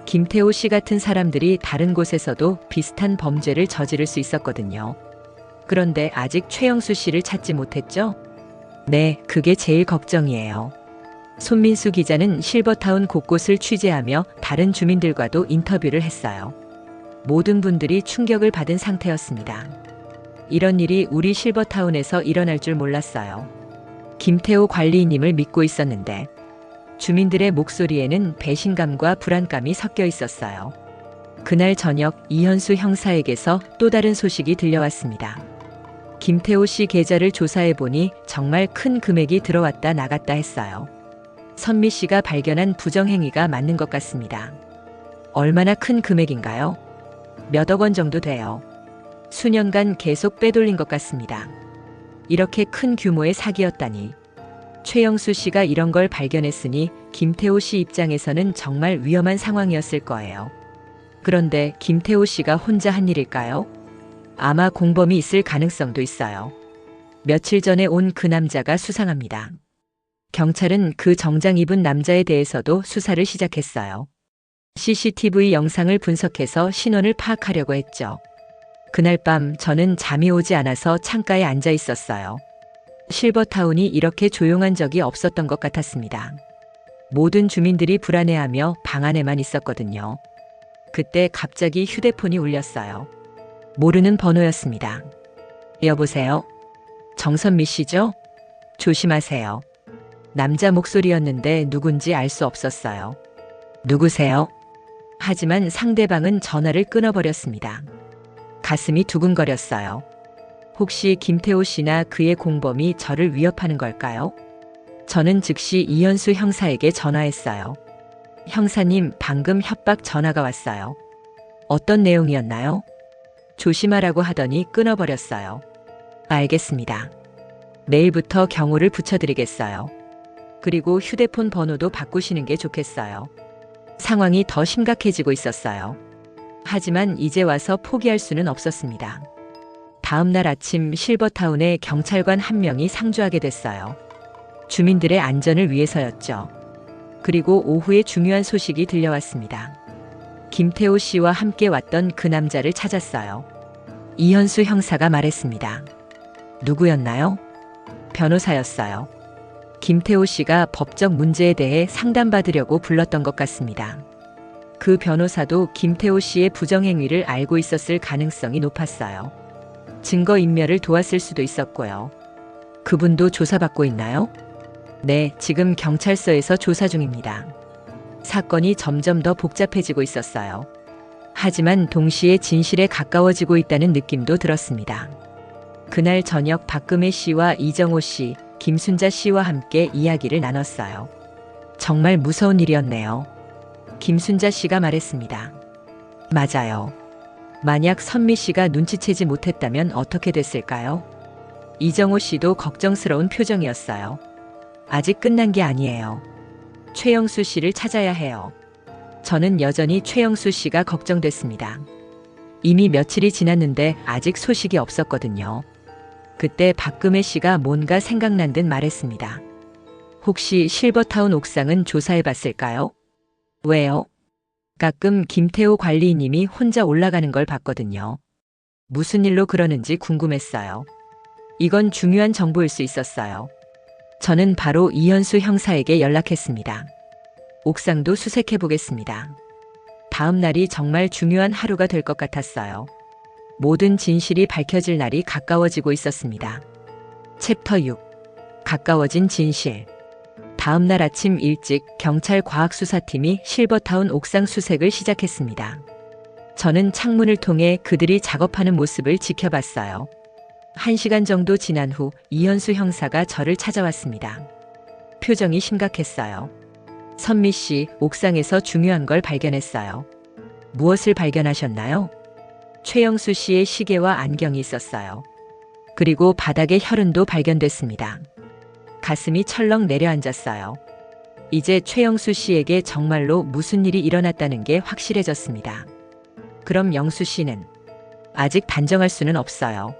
김태호 씨 같은 사람들이 다른 곳에서도 비슷한 범죄를 저지를 수 있었거든요. 그런데 아직 최영수 씨를 찾지 못했죠? 네, 그게 제일 걱정이에요. 손민수 기자는 실버타운 곳곳을 취재하며 다른 주민들과도 인터뷰를 했어요. 모든 분들이 충격을 받은 상태였습니다. 이런 일이 우리 실버타운에서 일어날 줄 몰랐어요. 김태호 관리인님을 믿고 있었는데 주민들의 목소리에는 배신감과 불안감이 섞여 있었어요. 그날 저녁 이현수 형사에게서 또 다른 소식이 들려왔습니다. 김태호 씨 계좌를 조사해보니 정말 큰 금액이 들어왔다 나갔다 했어요. 선미 씨가 발견한 부정행위가 맞는 것 같습니다. 얼마나 큰 금액인가요? 몇억 원 정도 돼요. 수년간 계속 빼돌린 것 같습니다. 이렇게 큰 규모의 사기였다니. 최영수 씨가 이런 걸 발견했으니 김태호 씨 입장에서는 정말 위험한 상황이었을 거예요. 그런데 김태호 씨가 혼자 한 일일까요? 아마 공범이 있을 가능성도 있어요. 며칠 전에 온 그 남자가 수상합니다. 경찰은 그 정장 입은 남자에 대해서도 수사를 시작했어요. CCTV 영상을 분석해서 신원을 파악하려고 했죠. 그날 밤 저는 잠이 오지 않아서 창가에 앉아 있었어요. 실버타운이 이렇게 조용한 적이 없었던 것 같았습니다. 모든 주민들이 불안해하며 방 안에만 있었거든요. 그때 갑자기 휴대폰이 울렸어요. 모르는 번호였습니다. 여보세요? 정선미 씨죠? 조심하세요. 남자 목소리였는데 누군지 알 수 없었어요. 누구세요? 하지만 상대방은 전화를 끊어버렸습니다. 가슴이 두근거렸어요. 혹시 김태호 씨나 그의 공범이 저를 위협하는 걸까요? 저는 즉시 이현수 형사에게 전화했어요. 형사님, 방금 협박 전화가 왔어요. 어떤 내용이었나요? 조심하라고 하더니 끊어버렸어요. 알겠습니다. 내일부터 경호를 붙여드리겠어요. 그리고 휴대폰 번호도 바꾸시는 게 좋겠어요. 상황이 더 심각해지고 있었어요. 하지만 이제 와서 포기할 수는 없었습니다. 다음 날 아침 실버타운에 경찰관 한 명이 상주하게 됐어요. 주민들의 안전을 위해서였죠. 그리고 오후에 중요한 소식이 들려왔습니다. 김태호 씨와 함께 왔던 그 남자를 찾았어요. 이현수 형사가 말했습니다. 누구였나요? 변호사였어요. 김태호 씨가 법적 문제에 대해 상담받으려고 불렀던 것 같습니다. 그 변호사도 김태호 씨의 부정행위를 알고 있었을 가능성이 높았어요. 증거인멸을 도왔을 수도 있었고요. 그분도 조사받고 있나요? 네, 지금 경찰서에서 조사 중입니다. 사건이 점점 더 복잡해지고 있었어요. 하지만 동시에 진실에 가까워지고 있다는 느낌도 들었습니다. 그날 저녁 박금혜 씨와 이정호 씨, 김순자 씨와 함께 이야기를 나눴어요. 정말 무서운 일이었네요. 김순자 씨가 말했습니다. 맞아요. 만약 선미 씨가 눈치채지 못했다면 어떻게 됐을까요? 이정호 씨도 걱정스러운 표정이었어요. 아직 끝난 게 아니에요. 최영수 씨를 찾아야 해요. 저는 여전히 최영수 씨가 걱정됐습니다. 이미 며칠이 지났는데 아직 소식이 없었거든요. 그때 박금혜 씨가 뭔가 생각난 듯 말했습니다. 혹시 실버타운 옥상은 조사해 봤을까요? 왜요? 가끔 김태호 관리인님이 혼자 올라가는 걸 봤거든요. 무슨 일로 그러는지 궁금했어요. 이건 중요한 정보일 수 있었어요. 저는 바로 이현수 형사에게 연락했습니다. 옥상도 수색해 보겠습니다. 다음 날이 정말 중요한 하루가 될 것 같았어요. 모든 진실이 밝혀질 날이 가까워지고 있었습니다. 챕터 6. 가까워진 진실. 다음 날 아침 일찍 경찰 과학수사팀이 실버타운 옥상 수색을 시작했습니다. 저는 창문을 통해 그들이 작업하는 모습을 지켜봤어요. 1시간 정도 지난 후 이현수 형사가 저를 찾아왔습니다. 표정이 심각했어요. 선미 씨, 옥상에서 중요한 걸 발견했어요. 무엇을 발견하셨나요? 최영수 씨의 시계와 안경이 있었어요. 그리고 바닥에 혈흔도 발견됐습니다. 가슴이 철렁 내려앉았어요. 이제 최영수 씨에게 정말로 무슨 일이 일어났다는 게 확실해졌습니다. 그럼 영수 씨는? 아직 단정할 수는 없어요.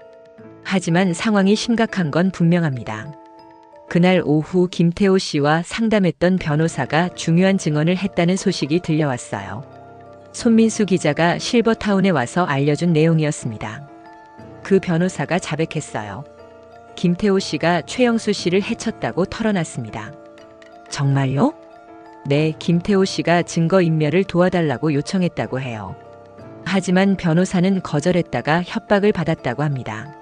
하지만 상황이 심각한 건 분명합니다. 그날 오후 김태호 씨와 상담했던 변호사가 중요한 증언을 했다는 소식이 들려왔어요. 손민수 기자가 실버타운에 와서 알려준 내용이었습니다. 그 변호사가 자백했어요. 김태호 씨가 최영수 씨를 해쳤다고 털어놨습니다. 정말요? 네, 김태호 씨가 증거인멸을 도와달라고 요청했다고 해요. 하지만 변호사는 거절했다가 협박을 받았다고 합니다.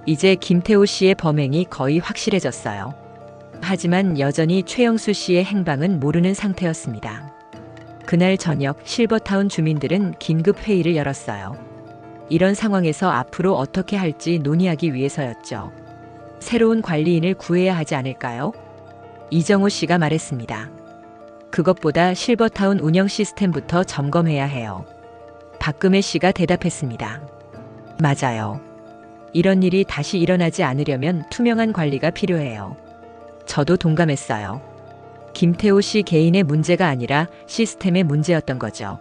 이제 김태호 씨의 범행이 거의 확실해졌어요. 하지만 여전히 최영수 씨의 행방은 모르는 상태였습니다. 그날 저녁 실버타운 주민들은 긴급 회의를 열었어요. 이런 상황에서 앞으로 어떻게 할지 논의하기 위해서였죠. 새로운 관리인을 구해야 하지 않을까요? 이정호 씨가 말했습니다. 그것보다 실버타운 운영 시스템부터 점검해야 해요. 박금혜 씨가 대답했습니다. 맞아요. 이런 일이 다시 일어나지 않으려면 투명한 관리가 필요해요. 저도 동감했어요. 김태호 씨 개인의 문제가 아니라 시스템의 문제였던 거죠.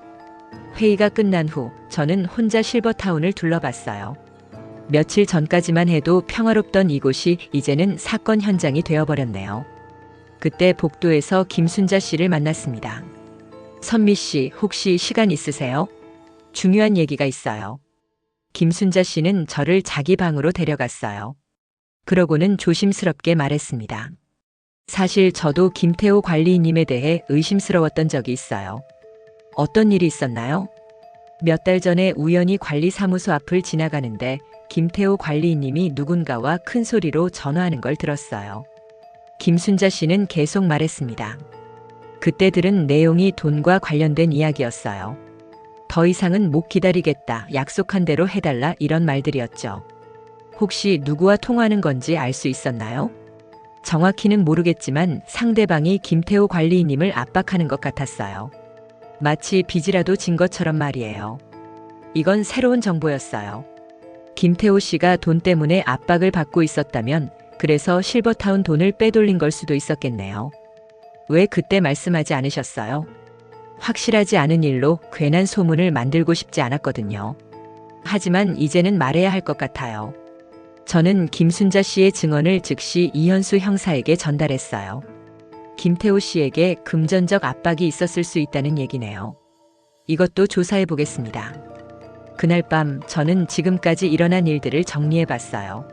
회의가 끝난 후 저는 혼자 실버타운을 둘러봤어요. 며칠 전까지만 해도 평화롭던 이곳이 이제는 사건 현장이 되어버렸네요. 그때 복도에서 김순자 씨를 만났습니다. 선미 씨, 혹시 시간 있으세요? 중요한 얘기가 있어요. 김순자 씨는 저를 자기 방으로 데려갔어요. 그러고는 조심스럽게 말했습니다. 사실 저도 김태호 관리인님에 대해 의심스러웠던 적이 있어요. 어떤 일이 있었나요? 몇 달 전에 우연히 관리사무소 앞을 지나가는데 김태호 관리인님이 누군가와 큰 소리로 전화하는 걸 들었어요. 김순자 씨는 계속 말했습니다. 그때 들은 내용이 돈과 관련된 이야기였어요. 더 이상은 못 기다리겠다, 약속한 대로 해달라, 이런 말들이었죠. 혹시 누구와 통화하는 건지 알 수 있었나요? 정확히는 모르겠지만 상대방이 김태호 관리인님을 압박하는 것 같았어요. 마치 빚이라도 진 것처럼 말이에요. 이건 새로운 정보였어요. 김태호 씨가 돈 때문에 압박을 받고 있었다면 그래서 실버타운 돈을 빼돌린 걸 수도 있었겠네요. 왜 그때 말씀하지 않으셨어요? 확실하지 않은 일로 괜한 소문을 만들고 싶지 않았거든요. 하지만 이제는 말해야 할 것 같아요. 저는 김순자 씨의 증언을 즉시 이현수 형사에게 전달했어요. 김태호 씨에게 금전적 압박이 있었을 수 있다는 얘기네요. 이것도 조사해 보겠습니다. 그날 밤 저는 지금까지 일어난 일들을 정리해 봤어요.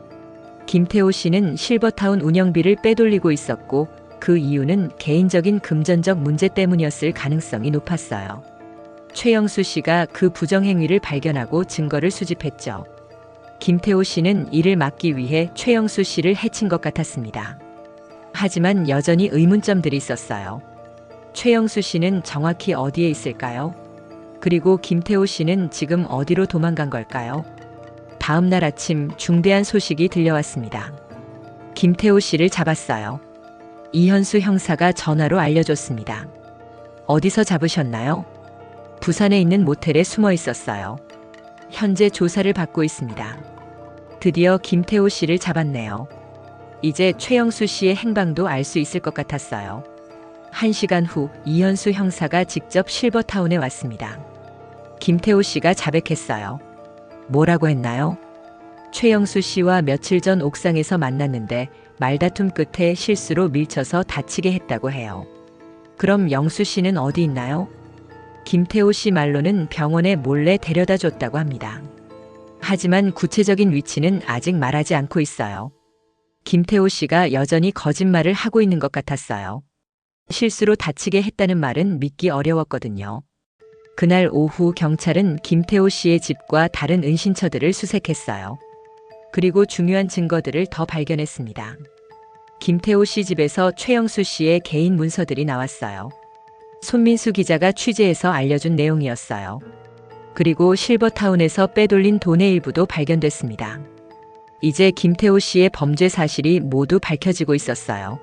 김태호 씨는 실버타운 운영비를 빼돌리고 있었고 그 이유는 개인적인 금전적 문제 때문이었을 가능성이 높았어요. 최영수 씨가 그 부정행위를 발견하고 증거를 수집했죠. 김태호 씨는 이를 막기 위해 최영수 씨를 해친 것 같았습니다. 하지만 여전히 의문점들이 있었어요. 최영수 씨는 정확히 어디에 있을까요? 그리고 김태호 씨는 지금 어디로 도망간 걸까요? 다음 날 아침 중대한 소식이 들려왔습니다. 김태호 씨를 잡았어요. 이현수 형사가 전화로 알려줬습니다. 어디서 잡으셨나요? 부산에 있는 모텔에 숨어 있었어요. 현재 조사를 받고 있습니다. 드디어 김태호 씨를 잡았네요. 이제 최영수 씨의 행방도 알 수 있을 것 같았어요. 1시간 후 이현수 형사가 직접 실버타운에 왔습니다. 김태호 씨가 자백했어요. 뭐라고 했나요? 최영수 씨와 며칠 전 옥상에서 만났는데 말다툼 끝에 실수로 밀쳐서 다치게 했다고 해요. 그럼 영수 씨는 어디 있나요? 김태호 씨 말로는 병원에 몰래 데려다 줬다고 합니다. 하지만 구체적인 위치는 아직 말하지 않고 있어요. 김태호 씨가 여전히 거짓말을 하고 있는 것 같았어요. 실수로 다치게 했다는 말은 믿기 어려웠거든요. 그날 오후 경찰은 김태호 씨의 집과 다른 은신처들을 수색했어요. 그리고 중요한 증거들을 더 발견했습니다. 김태호 씨 집에서 최영수 씨의 개인 문서들이 나왔어요. 손민수 기자가 취재해서 알려준 내용이었어요. 그리고 실버타운에서 빼돌린 돈의 일부도 발견됐습니다. 이제 김태호 씨의 범죄 사실이 모두 밝혀지고 있었어요.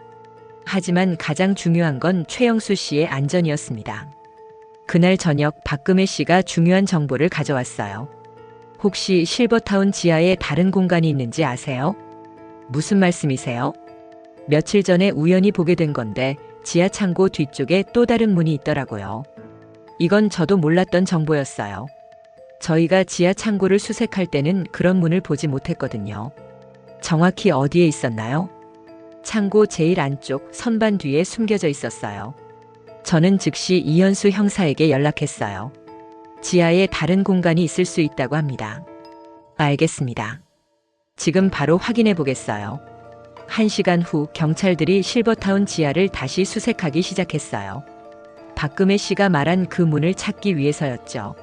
하지만 가장 중요한 건 최영수 씨의 안전이었습니다. 그날 저녁 박금혜 씨가 중요한 정보를 가져왔어요. 혹시 실버타운 지하에 다른 공간이 있는지 아세요? 무슨 말씀이세요? 며칠 전에 우연히 보게 된 건데 지하 창고 뒤쪽에 또 다른 문이 있더라고요. 이건 저도 몰랐던 정보였어요. 저희가 지하 창고를 수색할 때는 그런 문을 보지 못했거든요. 정확히 어디에 있었나요? 창고 제일 안쪽 선반 뒤에 숨겨져 있었어요. 저는 즉시 이현수 형사에게 연락했어요. 지하에 다른 공간이 있을 수 있다고 합니다. 알겠습니다. 지금 바로 확인해 보겠어요. 1시간 후 경찰들이 실버타운 지하를 다시 수색하기 시작했어요. 박금혜 씨가 말한 그 문을 찾기 위해서였죠.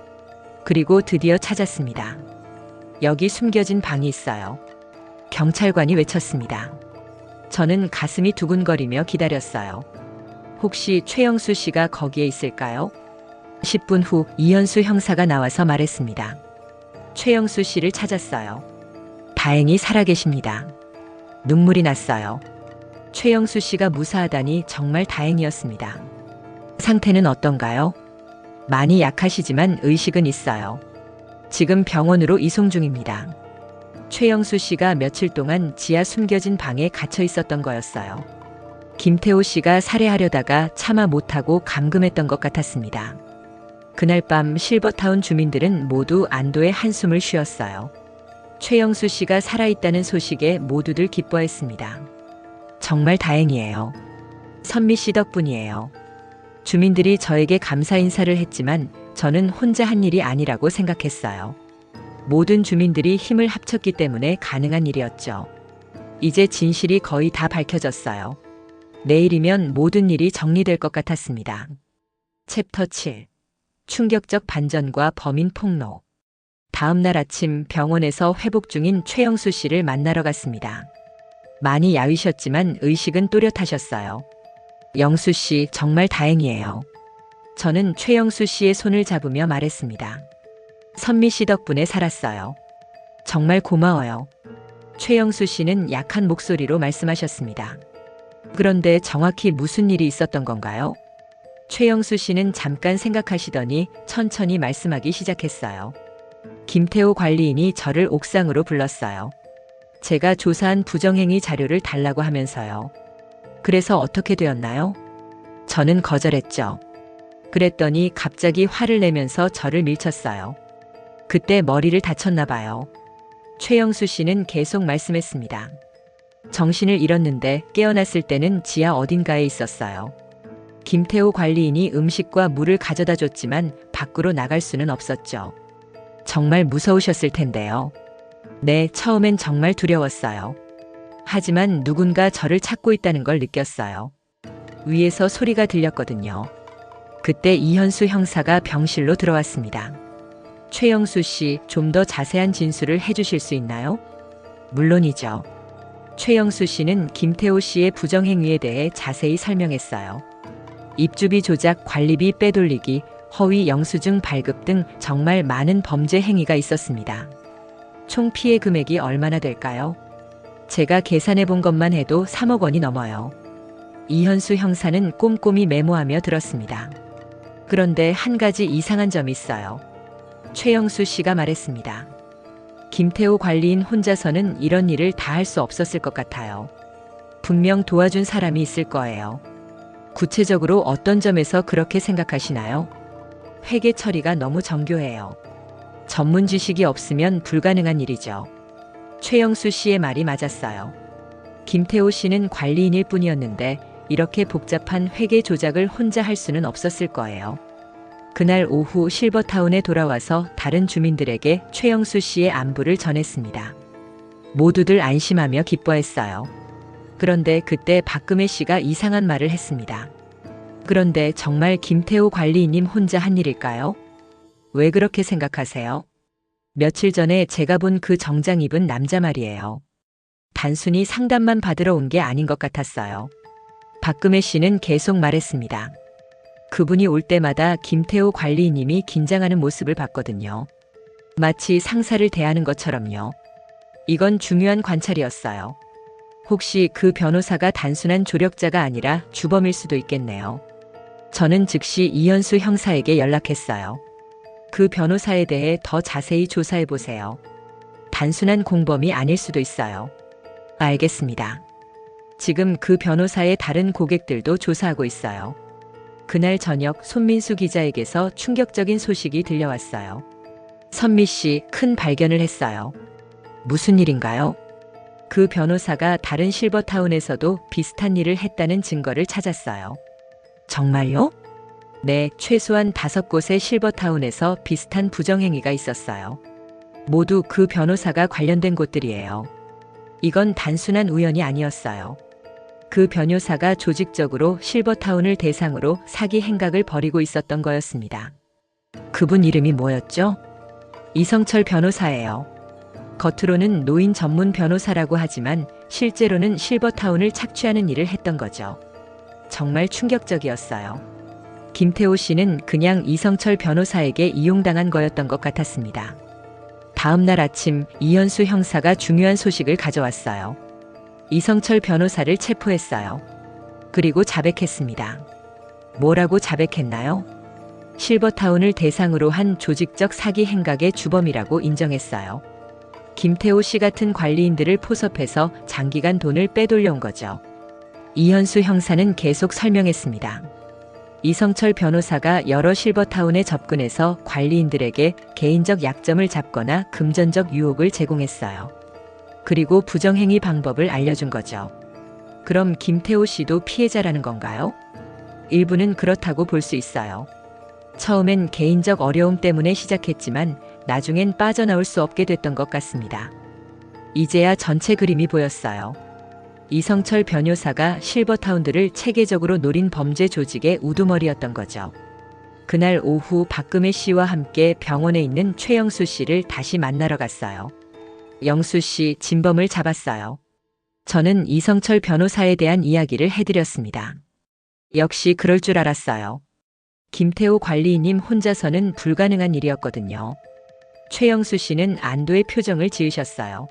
그리고 드디어 찾았습니다. 여기 숨겨진 방이 있어요. 경찰관이 외쳤습니다. 저는 가슴이 두근거리며 기다렸어요. 혹시 최영수 씨가 거기에 있을까요? 10분 후 이현수 형사가 나와서 말했습니다. 최영수 씨를 찾았어요. 다행히 살아계십니다. 눈물이 났어요. 최영수 씨가 무사하다니 정말 다행이었습니다. 상태는 어떤가요? 많이 약하시지만 의식은 있어요. 지금 병원으로 이송 중입니다. 최영수 씨가 며칠 동안 지하 숨겨진 방에 갇혀 있었던 거였어요. 김태호 씨가 살해하려다가 차마 못하고 감금했던 것 같았습니다. 그날 밤 실버타운 주민들은 모두 안도의 한숨을 쉬었어요. 최영수 씨가 살아있다는 소식에 모두들 기뻐했습니다. 정말 다행이에요. 선미 씨 덕분이에요. 주민들이 저에게 감사 인사를 했지만 저는 혼자 한 일이 아니라고 생각했어요. 모든 주민들이 힘을 합쳤기 때문에 가능한 일이었죠. 이제 진실이 거의 다 밝혀졌어요. 내일이면 모든 일이 정리될 것 같았습니다. 챕터 7. 충격적 반전과 범인 폭로. 다음 날 아침 병원에서 회복 중인 최영수 씨를 만나러 갔습니다. 많이 야위셨지만 의식은 또렷하셨어요. 영수 씨 정말 다행이에요. 저는 최영수 씨의 손을 잡으며 말했습니다. 선미 씨 덕분에 살았어요. 정말 고마워요. 최영수 씨는 약한 목소리로 말씀하셨습니다. 그런데 정확히 무슨 일이 있었던 건가요? 최영수 씨는 잠깐 생각하시더니 천천히 말씀하기 시작했어요. 김태호 관리인이 저를 옥상으로 불렀어요. 제가 조사한 부정행위 자료를 달라고 하면서요. 그래서 어떻게 되었나요? 저는 거절했죠. 그랬더니 갑자기 화를 내면서 저를 밀쳤어요. 그때 머리를 다쳤나 봐요. 최영수 씨는 계속 말씀했습니다. 정신을 잃었는데 깨어났을 때는 지하 어딘가에 있었어요. 김태호 관리인이 음식과 물을 가져다 줬지만 밖으로 나갈 수는 없었죠. 정말 무서우셨을 텐데요. 네, 처음엔 정말 두려웠어요. 하지만 누군가 저를 찾고 있다는 걸 느꼈어요. 위에서 소리가 들렸거든요. 그때 이현수 형사가 병실로 들어왔습니다. 최영수 씨, 좀 더 자세한 진술을 해주실 수 있나요? 물론이죠. 최영수 씨는 김태호 씨의 부정행위에 대해 자세히 설명했어요. 입주비 조작, 관리비 빼돌리기, 허위 영수증 발급 등 정말 많은 범죄 행위가 있었습니다. 총 피해 금액이 얼마나 될까요? 제가 계산해 본 것만 해도 3억 원이 넘어요. 이현수 형사는 꼼꼼히 메모하며 들었습니다. 그런데 한 가지 이상한 점이 있어요. 최영수 씨가 말했습니다. 김태호 관리인 혼자서는 이런 일을 다 할 수 없었을 것 같아요. 분명 도와준 사람이 있을 거예요. 구체적으로 어떤 점에서 그렇게 생각하시나요? 회계 처리가 너무 정교해요. 전문 지식이 없으면 불가능한 일이죠. 최영수 씨의 말이 맞았어요. 김태호 씨는 관리인일 뿐이었는데 이렇게 복잡한 회계 조작을 혼자 할 수는 없었을 거예요. 그날 오후 실버타운에 돌아와서 다른 주민들에게 최영수 씨의 안부를 전했습니다. 모두들 안심하며 기뻐했어요. 그런데 그때 박금혜 씨가 이상한 말을 했습니다. 그런데 정말 김태호 관리인님 혼자 한 일일까요? 왜 그렇게 생각하세요? 며칠 전에 제가 본 그 정장 입은 남자 말이에요. 단순히 상담만 받으러 온 게 아닌 것 같았어요. 박금혜 씨는 계속 말했습니다. 그분이 올 때마다 김태호 관리인님이 긴장하는 모습을 봤거든요. 마치 상사를 대하는 것처럼요. 이건 중요한 관찰이었어요. 혹시 그 변호사가 단순한 조력자가 아니라 주범일 수도 있겠네요. 저는 즉시 이현수 형사에게 연락했어요. 그 변호사에 대해 더 자세히 조사해 보세요. 단순한 공범이 아닐 수도 있어요. 알겠습니다. 지금 그 변호사의 다른 고객들도 조사하고 있어요. 그날 저녁 손민수 기자에게서 충격적인 소식이 들려왔어요. 선미 씨, 큰 발견을 했어요. 무슨 일인가요? 그 변호사가 다른 실버타운에서도 비슷한 일을 했다는 증거를 찾았어요. 정말요? 네, 최소한 5곳의 실버타운에서 비슷한 부정행위가 있었어요. 모두 그 변호사가 관련된 곳들이에요. 이건 단순한 우연이 아니었어요. 그 변호사가 조직적으로 실버타운을 대상으로 사기 행각을 벌이고 있었던 거였습니다. 그분 이름이 뭐였죠? 이성철 변호사예요. 겉으로는 노인 전문 변호사라고 하지만 실제로는 실버타운을 착취하는 일을 했던 거죠. 정말 충격적이었어요. 김태호 씨는 그냥 이성철 변호사에게 이용당한 거였던 것 같았습니다. 다음 날 아침 이현수 형사가 중요한 소식을 가져왔어요. 이성철 변호사를 체포했어요. 그리고 자백했습니다. 뭐라고 자백했나요? 실버타운을 대상으로 한 조직적 사기 행각의 주범이라고 인정했어요. 김태호 씨 같은 관리인들을 포섭해서 장기간 돈을 빼돌려온 거죠. 이현수 형사는 계속 설명했습니다. 이성철 변호사가 여러 실버타운에 접근해서 관리인들에게 개인적 약점을 잡거나 금전적 유혹을 제공했어요. 그리고 부정행위 방법을 알려준 거죠. 그럼 김태호 씨도 피해자라는 건가요? 일부는 그렇다고 볼 수 있어요. 처음엔 개인적 어려움 때문에 시작했지만 나중엔 빠져나올 수 없게 됐던 것 같습니다. 이제야 전체 그림이 보였어요. 이성철 변호사가 실버타운들을 체계적으로 노린 범죄 조직의 우두머리였던 거죠. 그날 오후 박금혜 씨와 함께 병원에 있는 최영수 씨를 다시 만나러 갔어요. 영수 씨, 진범을 잡았어요. 저는 이성철 변호사에 대한 이야기를 해드렸습니다. 역시 그럴 줄 알았어요. 김태호 관리인님 혼자서는 불가능한 일이었거든요. 최영수 씨는 안도의 표정을 지으셨어요.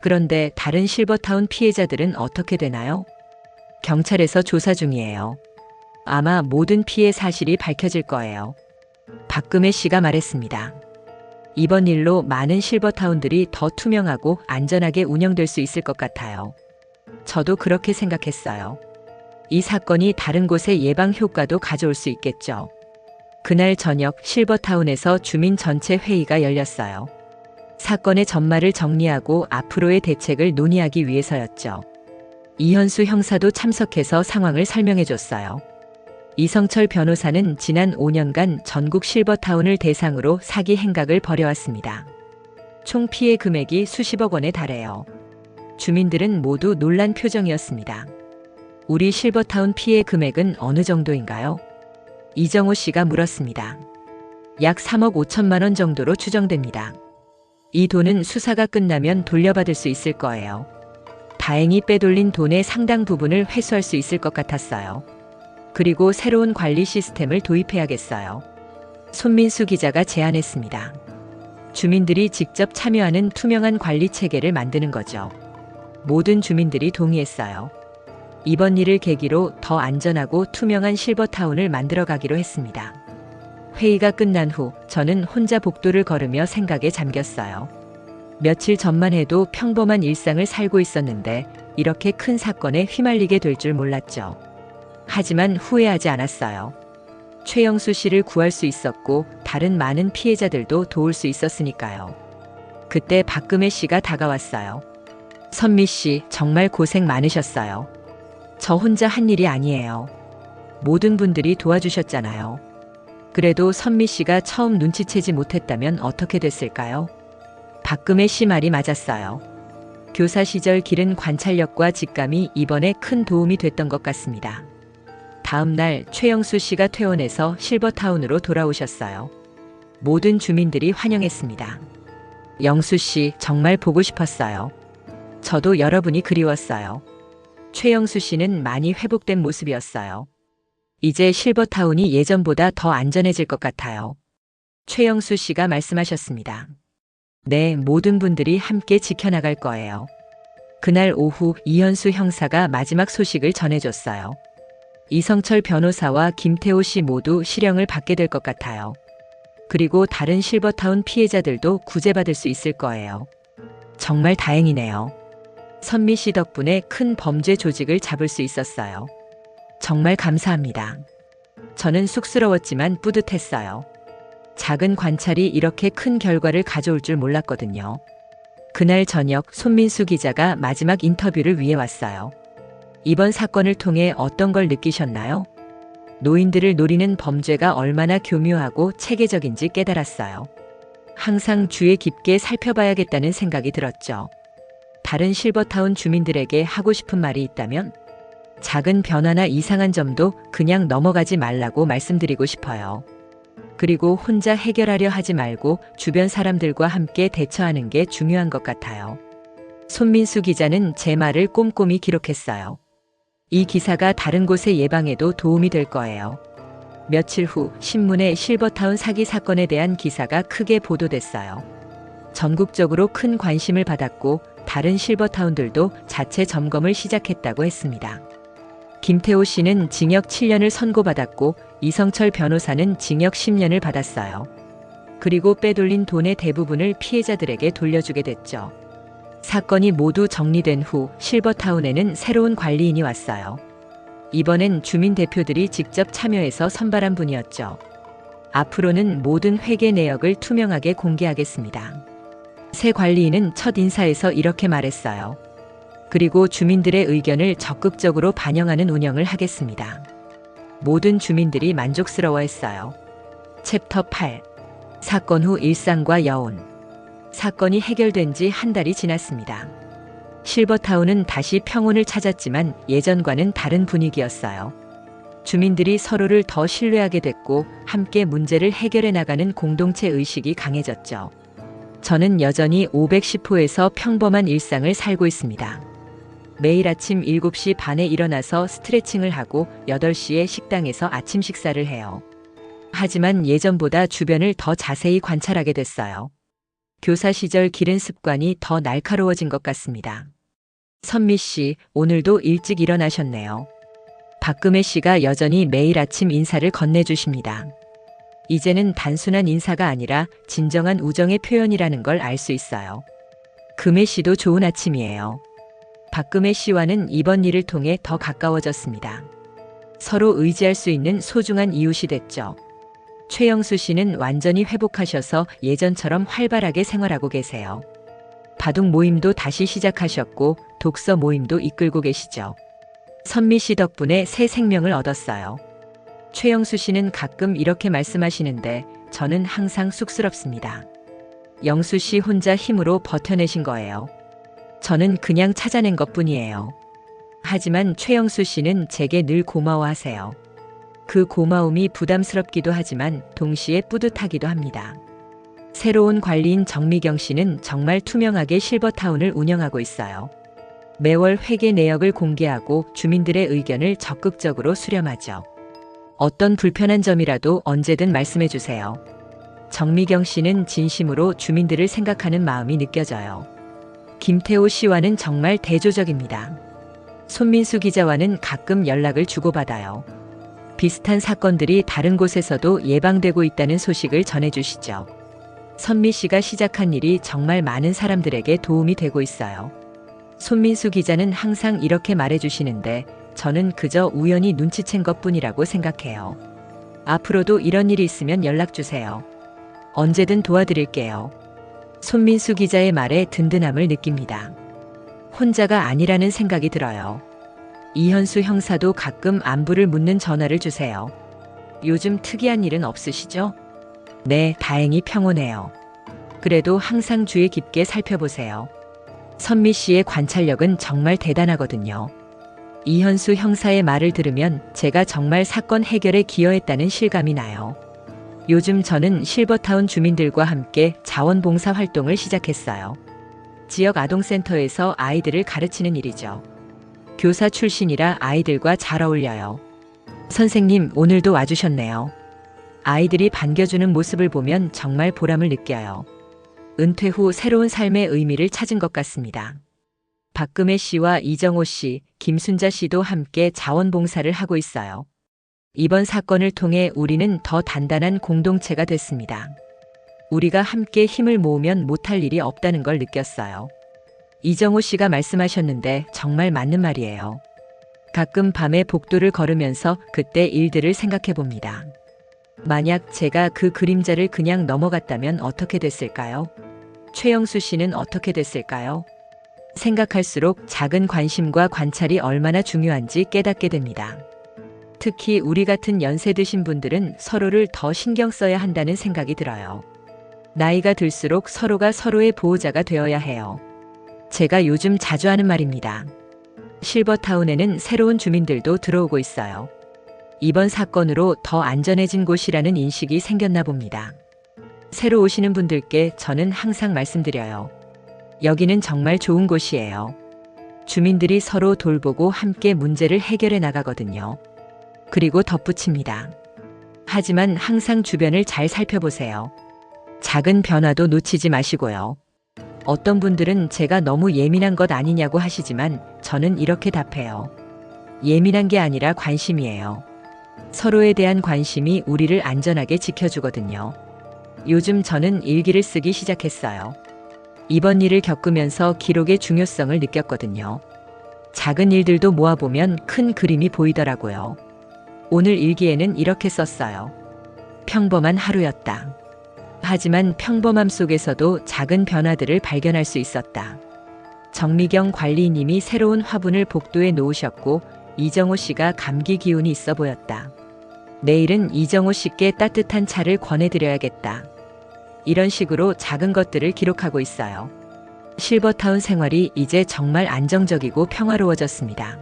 그런데 다른 실버타운 피해자들은 어떻게 되나요? 경찰에서 조사 중이에요. 아마 모든 피해 사실이 밝혀질 거예요. 박금혜 씨가 말했습니다. 이번 일로 많은 실버타운들이 더 투명하고 안전하게 운영될 수 있을 것 같아요. 저도 그렇게 생각했어요. 이 사건이 다른 곳의 예방 효과도 가져올 수 있겠죠. 그날 저녁 실버타운에서 주민 전체 회의가 열렸어요. 사건의 전말을 정리하고 앞으로의 대책을 논의하기 위해서였죠. 이현수 형사도 참석해서 상황을 설명해줬어요. 이성철 변호사는 지난 5년간 전국 실버타운을 대상으로 사기 행각을 벌여왔습니다. 총 피해 금액이 수십억 원에 달해요. 주민들은 모두 놀란 표정이었습니다. 우리 실버타운 피해 금액은 어느 정도인가요? 이정호 씨가 물었습니다. 약 3억 5천만 원 정도로 추정됩니다. 이 돈은 수사가 끝나면 돌려받을 수 있을 거예요. 다행히 빼돌린 돈의 상당 부분을 회수할 수 있을 것 같았어요. 그리고 새로운 관리 시스템을 도입해야겠어요. 손민수 기자가 제안했습니다. 주민들이 직접 참여하는 투명한 관리 체계를 만드는 거죠. 모든 주민들이 동의했어요. 이번 일을 계기로 더 안전하고 투명한 실버타운을 만들어가기로 했습니다. 회의가 끝난 후 저는 혼자 복도를 걸으며 생각에 잠겼어요. 며칠 전만 해도 평범한 일상을 살고 있었는데 이렇게 큰 사건에 휘말리게 될 줄 몰랐죠. 하지만 후회하지 않았어요. 최영수 씨를 구할 수 있었고 다른 많은 피해자들도 도울 수 있었으니까요. 그때 박금혜 씨가 다가왔어요. 선미 씨, 정말 고생 많으셨어요. 저 혼자 한 일이 아니에요. 모든 분들이 도와주셨잖아요. 그래도 선미 씨가 처음 눈치채지 못했다면 어떻게 됐을까요? 박금혜 씨 말이 맞았어요. 교사 시절 기른 관찰력과 직감이 이번에 큰 도움이 됐던 것 같습니다. 다음 날 최영수 씨가 퇴원해서 실버타운으로 돌아오셨어요. 모든 주민들이 환영했습니다. 영수 씨, 정말 보고 싶었어요. 저도 여러분이 그리웠어요. 최영수 씨는 많이 회복된 모습이었어요. 이제 실버타운이 예전보다 더 안전해질 것 같아요. 최영수 씨가 말씀하셨습니다. 네, 모든 분들이 함께 지켜나갈 거예요. 그날 오후 이현수 형사가 마지막 소식을 전해줬어요. 이성철 변호사와 김태호 씨 모두 실형을 받게 될 것 같아요. 그리고 다른 실버타운 피해자들도 구제받을 수 있을 거예요. 정말 다행이네요. 선미 씨 덕분에 큰 범죄 조직을 잡을 수 있었어요. 정말 감사합니다. 저는 쑥스러웠지만 뿌듯했어요. 작은 관찰이 이렇게 큰 결과를 가져올 줄 몰랐거든요. 그날 저녁 손민수 기자가 마지막 인터뷰를 위해 왔어요. 이번 사건을 통해 어떤 걸 느끼셨나요? 노인들을 노리는 범죄가 얼마나 교묘하고 체계적인지 깨달았어요. 항상 주의 깊게 살펴봐야겠다는 생각이 들었죠. 다른 실버타운 주민들에게 하고 싶은 말이 있다면 작은 변화나 이상한 점도 그냥 넘어가지 말라고 말씀드리고 싶어요. 그리고 혼자 해결하려 하지 말고 주변 사람들과 함께 대처하는 게 중요한 것 같아요. 손민수 기자는 제 말을 꼼꼼히 기록했어요. 이 기사가 다른 곳의 예방에도 도움이 될 거예요. 며칠 후 신문에 실버타운 사기 사건에 대한 기사가 크게 보도됐어요. 전국적으로 큰 관심을 받았고 다른 실버타운들도 자체 점검을 시작했다고 했습니다. 김태호 씨는 징역 7년을 선고받았고 이성철 변호사는 징역 10년을 받았어요. 그리고 빼돌린 돈의 대부분을 피해자들에게 돌려주게 됐죠. 사건이 모두 정리된 후 실버타운에는 새로운 관리인이 왔어요. 이번엔 주민 대표들이 직접 참여해서 선발한 분이었죠. 앞으로는 모든 회계 내역을 투명하게 공개하겠습니다. 새 관리인은 첫 인사에서 이렇게 말했어요. 그리고 주민들의 의견을 적극적으로 반영하는 운영을 하겠습니다. 모든 주민들이 만족스러워했어요. 챕터 8. 사건 후 일상과 여운. 사건이 해결된 지 한 달이 지났습니다. 실버타운은 다시 평온을 찾았지만 예전과는 다른 분위기였어요. 주민들이 서로를 더 신뢰하게 됐고 함께 문제를 해결해 나가는 공동체 의식이 강해졌죠. 저는 여전히 510호에서 평범한 일상을 살고 있습니다. 매일 아침 7시 반에 일어나서 스트레칭을 하고 8시에 식당에서 아침 식사를 해요. 하지만 예전보다 주변을 더 자세히 관찰하게 됐어요. 교사 시절 기른 습관이 더 날카로워진 것 같습니다. 선미 씨, 오늘도 일찍 일어나셨네요. 박금혜 씨가 여전히 매일 아침 인사를 건네주십니다. 이제는 단순한 인사가 아니라 진정한 우정의 표현이라는 걸 알 수 있어요. 금혜 씨도 좋은 아침이에요. 박금혜 씨와는 이번 일을 통해 더 가까워졌습니다. 서로 의지할 수 있는 소중한 이웃이 됐죠. 최영수 씨는 완전히 회복하셔서 예전처럼 활발하게 생활하고 계세요. 바둑 모임도 다시 시작하셨고 독서 모임도 이끌고 계시죠. 선미 씨 덕분에 새 생명을 얻었어요. 최영수 씨는 가끔 이렇게 말씀하시는데 저는 항상 쑥스럽습니다. 영수 씨 혼자 힘으로 버텨내신 거예요. 저는 그냥 찾아낸 것뿐이에요. 하지만 최영수 씨는 제게 늘 고마워하세요. 그 고마움이 부담스럽기도 하지만 동시에 뿌듯하기도 합니다. 새로운 관리인 정미경 씨는 정말 투명하게 실버타운을 운영하고 있어요. 매월 회계 내역을 공개하고 주민들의 의견을 적극적으로 수렴하죠. 어떤 불편한 점이라도 언제든 말씀해 주세요. 정미경 씨는 진심으로 주민들을 생각하는 마음이 느껴져요. 김태호 씨와는 정말 대조적입니다. 손민수 기자와는 가끔 연락을 주고받아요. 비슷한 사건들이 다른 곳에서도 예방되고 있다는 소식을 전해주시죠. 선미 씨가 시작한 일이 정말 많은 사람들에게 도움이 되고 있어요. 손민수 기자는 항상 이렇게 말해주시는데 저는 그저 우연히 눈치챈 것뿐이라고 생각해요. 앞으로도 이런 일이 있으면 연락주세요. 언제든 도와드릴게요. 손민수 기자의 말에 든든함을 느낍니다. 혼자가 아니라는 생각이 들어요. 이현수 형사도 가끔 안부를 묻는 전화를 주세요. 요즘 특이한 일은 없으시죠? 네, 다행히 평온해요. 그래도 항상 주의 깊게 살펴보세요. 선미 씨의 관찰력은 정말 대단하거든요. 이현수 형사의 말을 들으면 제가 정말 사건 해결에 기여했다는 실감이 나요. 요즘 저는 실버타운 주민들과 함께 자원봉사 활동을 시작했어요. 지역 아동센터에서 아이들을 가르치는 일이죠. 교사 출신이라 아이들과 잘 어울려요. 선생님, 오늘도 와주셨네요. 아이들이 반겨주는 모습을 보면 정말 보람을 느껴요. 은퇴 후 새로운 삶의 의미를 찾은 것 같습니다. 박금혜 씨와 이정호 씨, 김순자 씨도 함께 자원봉사를 하고 있어요. 이번 사건을 통해 우리는 더 단단한 공동체가 됐습니다. 우리가 함께 힘을 모으면 못할 일이 없다는 걸 느꼈어요. 이정호 씨가 말씀하셨는데 정말 맞는 말이에요. 가끔 밤에 복도를 걸으면서 그때 일들을 생각해 봅니다. 만약 제가 그 그림자를 그냥 넘어갔다면 어떻게 됐을까요? 최영수 씨는 어떻게 됐을까요? 생각할수록 작은 관심과 관찰이 얼마나 중요한지 깨닫게 됩니다. 특히 우리 같은 연세 드신 분들은 서로를 더 신경 써야 한다는 생각이 들어요. 나이가 들수록 서로가 서로의 보호자가 되어야 해요. 제가 요즘 자주 하는 말입니다. 실버타운에는 새로운 주민들도 들어오고 있어요. 이번 사건으로 더 안전해진 곳이라는 인식이 생겼나 봅니다. 새로 오시는 분들께 저는 항상 말씀드려요. 여기는 정말 좋은 곳이에요. 주민들이 서로 돌보고 함께 문제를 해결해 나가거든요. 그리고 덧붙입니다. 하지만 항상 주변을 잘 살펴보세요. 작은 변화도 놓치지 마시고요. 어떤 분들은 제가 너무 예민한 것 아니냐고 하시지만 저는 이렇게 답해요. 예민한 게 아니라 관심이에요. 서로에 대한 관심이 우리를 안전하게 지켜주거든요. 요즘 저는 일기를 쓰기 시작했어요. 이번 일을 겪으면서 기록의 중요성을 느꼈거든요. 작은 일들도 모아보면 큰 그림이 보이더라고요. 오늘 일기에는 이렇게 썼어요. 평범한 하루였다. 하지만 평범함 속에서도 작은 변화들을 발견할 수 있었다. 정미경 관리인님이 새로운 화분을 복도에 놓으셨고 이정호 씨가 감기 기운이 있어 보였다. 내일은 이정호 씨께 따뜻한 차를 권해드려야겠다. 이런 식으로 작은 것들을 기록하고 있어요. 실버타운 생활이 이제 정말 안정적이고 평화로워졌습니다.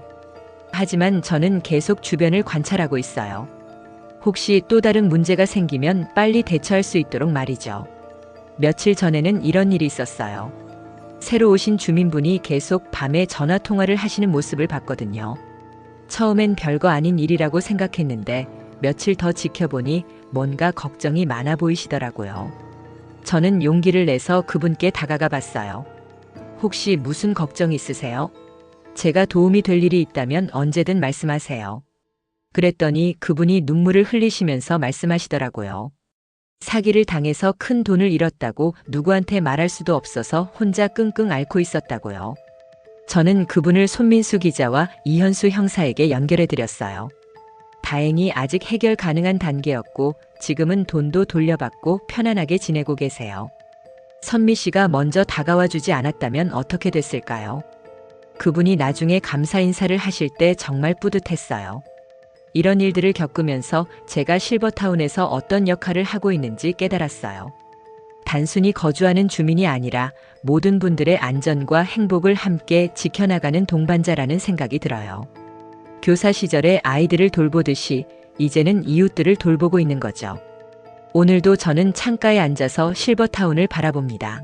하지만 저는 계속 주변을 관찰하고 있어요. 혹시 또 다른 문제가 생기면 빨리 대처할 수 있도록 말이죠. 며칠 전에는 이런 일이 있었어요. 새로 오신 주민분이 계속 밤에 전화 통화를 하시는 모습을 봤거든요. 처음엔 별거 아닌 일이라고 생각했는데 며칠 더 지켜보니 뭔가 걱정이 많아 보이시더라고요. 저는 용기를 내서 그분께 다가가 봤어요. 혹시 무슨 걱정 있으세요? 제가 도움이 될 일이 있다면 언제든 말씀하세요. 그랬더니 그분이 눈물을 흘리시면서 말씀하시더라고요. 사기를 당해서 큰 돈을 잃었다고 누구한테 말할 수도 없어서 혼자 끙끙 앓고 있었다고요. 저는 그분을 손민수 기자와 이현수 형사에게 연결해 드렸어요. 다행히 아직 해결 가능한 단계였고 지금은 돈도 돌려받고 편안하게 지내고 계세요. 선미 씨가 먼저 다가와 주지 않았다면 어떻게 됐을까요? 그분이 나중에 감사 인사를 하실 때 정말 뿌듯했어요. 이런 일들을 겪으면서 제가 실버타운에서 어떤 역할을 하고 있는지 깨달았어요. 단순히 거주하는 주민이 아니라 모든 분들의 안전과 행복을 함께 지켜나가는 동반자라는 생각이 들어요. 교사 시절에 아이들을 돌보듯이 이제는 이웃들을 돌보고 있는 거죠. 오늘도 저는 창가에 앉아서 실버타운을 바라봅니다.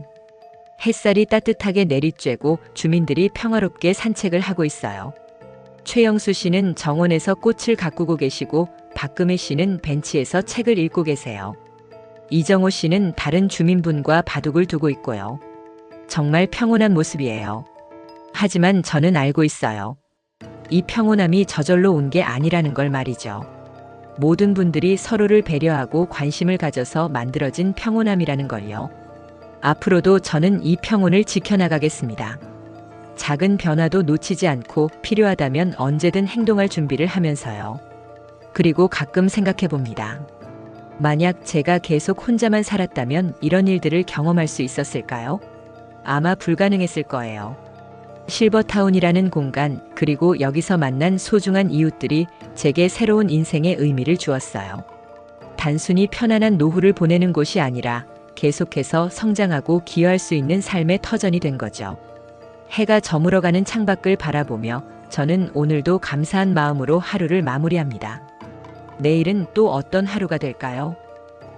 햇살이 따뜻하게 내리쬐고 주민들이 평화롭게 산책을 하고 있어요. 최영수 씨는 정원에서 꽃을 가꾸고 계시고 박금희 씨는 벤치에서 책을 읽고 계세요. 이정호 씨는 다른 주민분과 바둑을 두고 있고요. 정말 평온한 모습이에요. 하지만 저는 알고 있어요. 이 평온함이 저절로 온 게 아니라는 걸 말이죠. 모든 분들이 서로를 배려하고 관심을 가져서 만들어진 평온함이라는 걸요. 앞으로도 저는 이 평온을 지켜나가겠습니다. 작은 변화도 놓치지 않고 필요하다면 언제든 행동할 준비를 하면서요. 그리고 가끔 생각해 봅니다. 만약 제가 계속 혼자만 살았다면 이런 일들을 경험할 수 있었을까요? 아마 불가능했을 거예요. 실버타운이라는 공간, 그리고 여기서 만난 소중한 이웃들이 제게 새로운 인생의 의미를 주었어요. 단순히 편안한 노후를 보내는 곳이 아니라 계속해서 성장하고 기여할 수 있는 삶의 터전이 된 거죠. 해가 저물어가는 창밖을 바라보며 저는 오늘도 감사한 마음으로 하루를 마무리합니다. 내일은 또 어떤 하루가 될까요?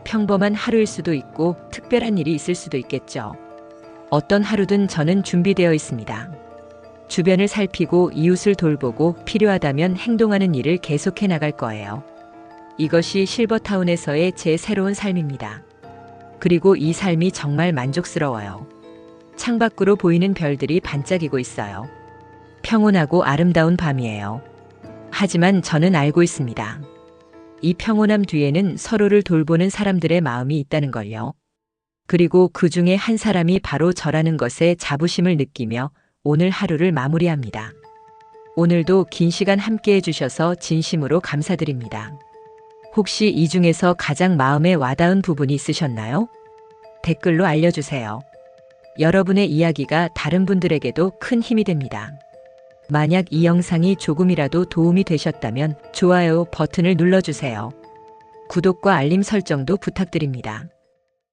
평범한 하루일 수도 있고 특별한 일이 있을 수도 있겠죠. 어떤 하루든 저는 준비되어 있습니다. 주변을 살피고 이웃을 돌보고 필요하다면 행동하는 일을 계속해 나갈 거예요. 이것이 실버타운에서의 제 새로운 삶입니다. 그리고 이 삶이 정말 만족스러워요. 창밖으로 보이는 별들이 반짝이고 있어요. 평온하고 아름다운 밤이에요. 하지만 저는 알고 있습니다. 이 평온함 뒤에는 서로를 돌보는 사람들의 마음이 있다는 걸요. 그리고 그 중에 한 사람이 바로 저라는 것에 자부심을 느끼며 오늘 하루를 마무리합니다. 오늘도 긴 시간 함께 해주셔서 진심으로 감사드립니다. 혹시 이 중에서 가장 마음에 와닿은 부분이 있으셨나요? 댓글로 알려주세요. 여러분의 이야기가 다른 분들에게도 큰 힘이 됩니다. 만약 이 영상이 조금이라도 도움이 되셨다면 좋아요 버튼을 눌러주세요. 구독과 알림 설정도 부탁드립니다.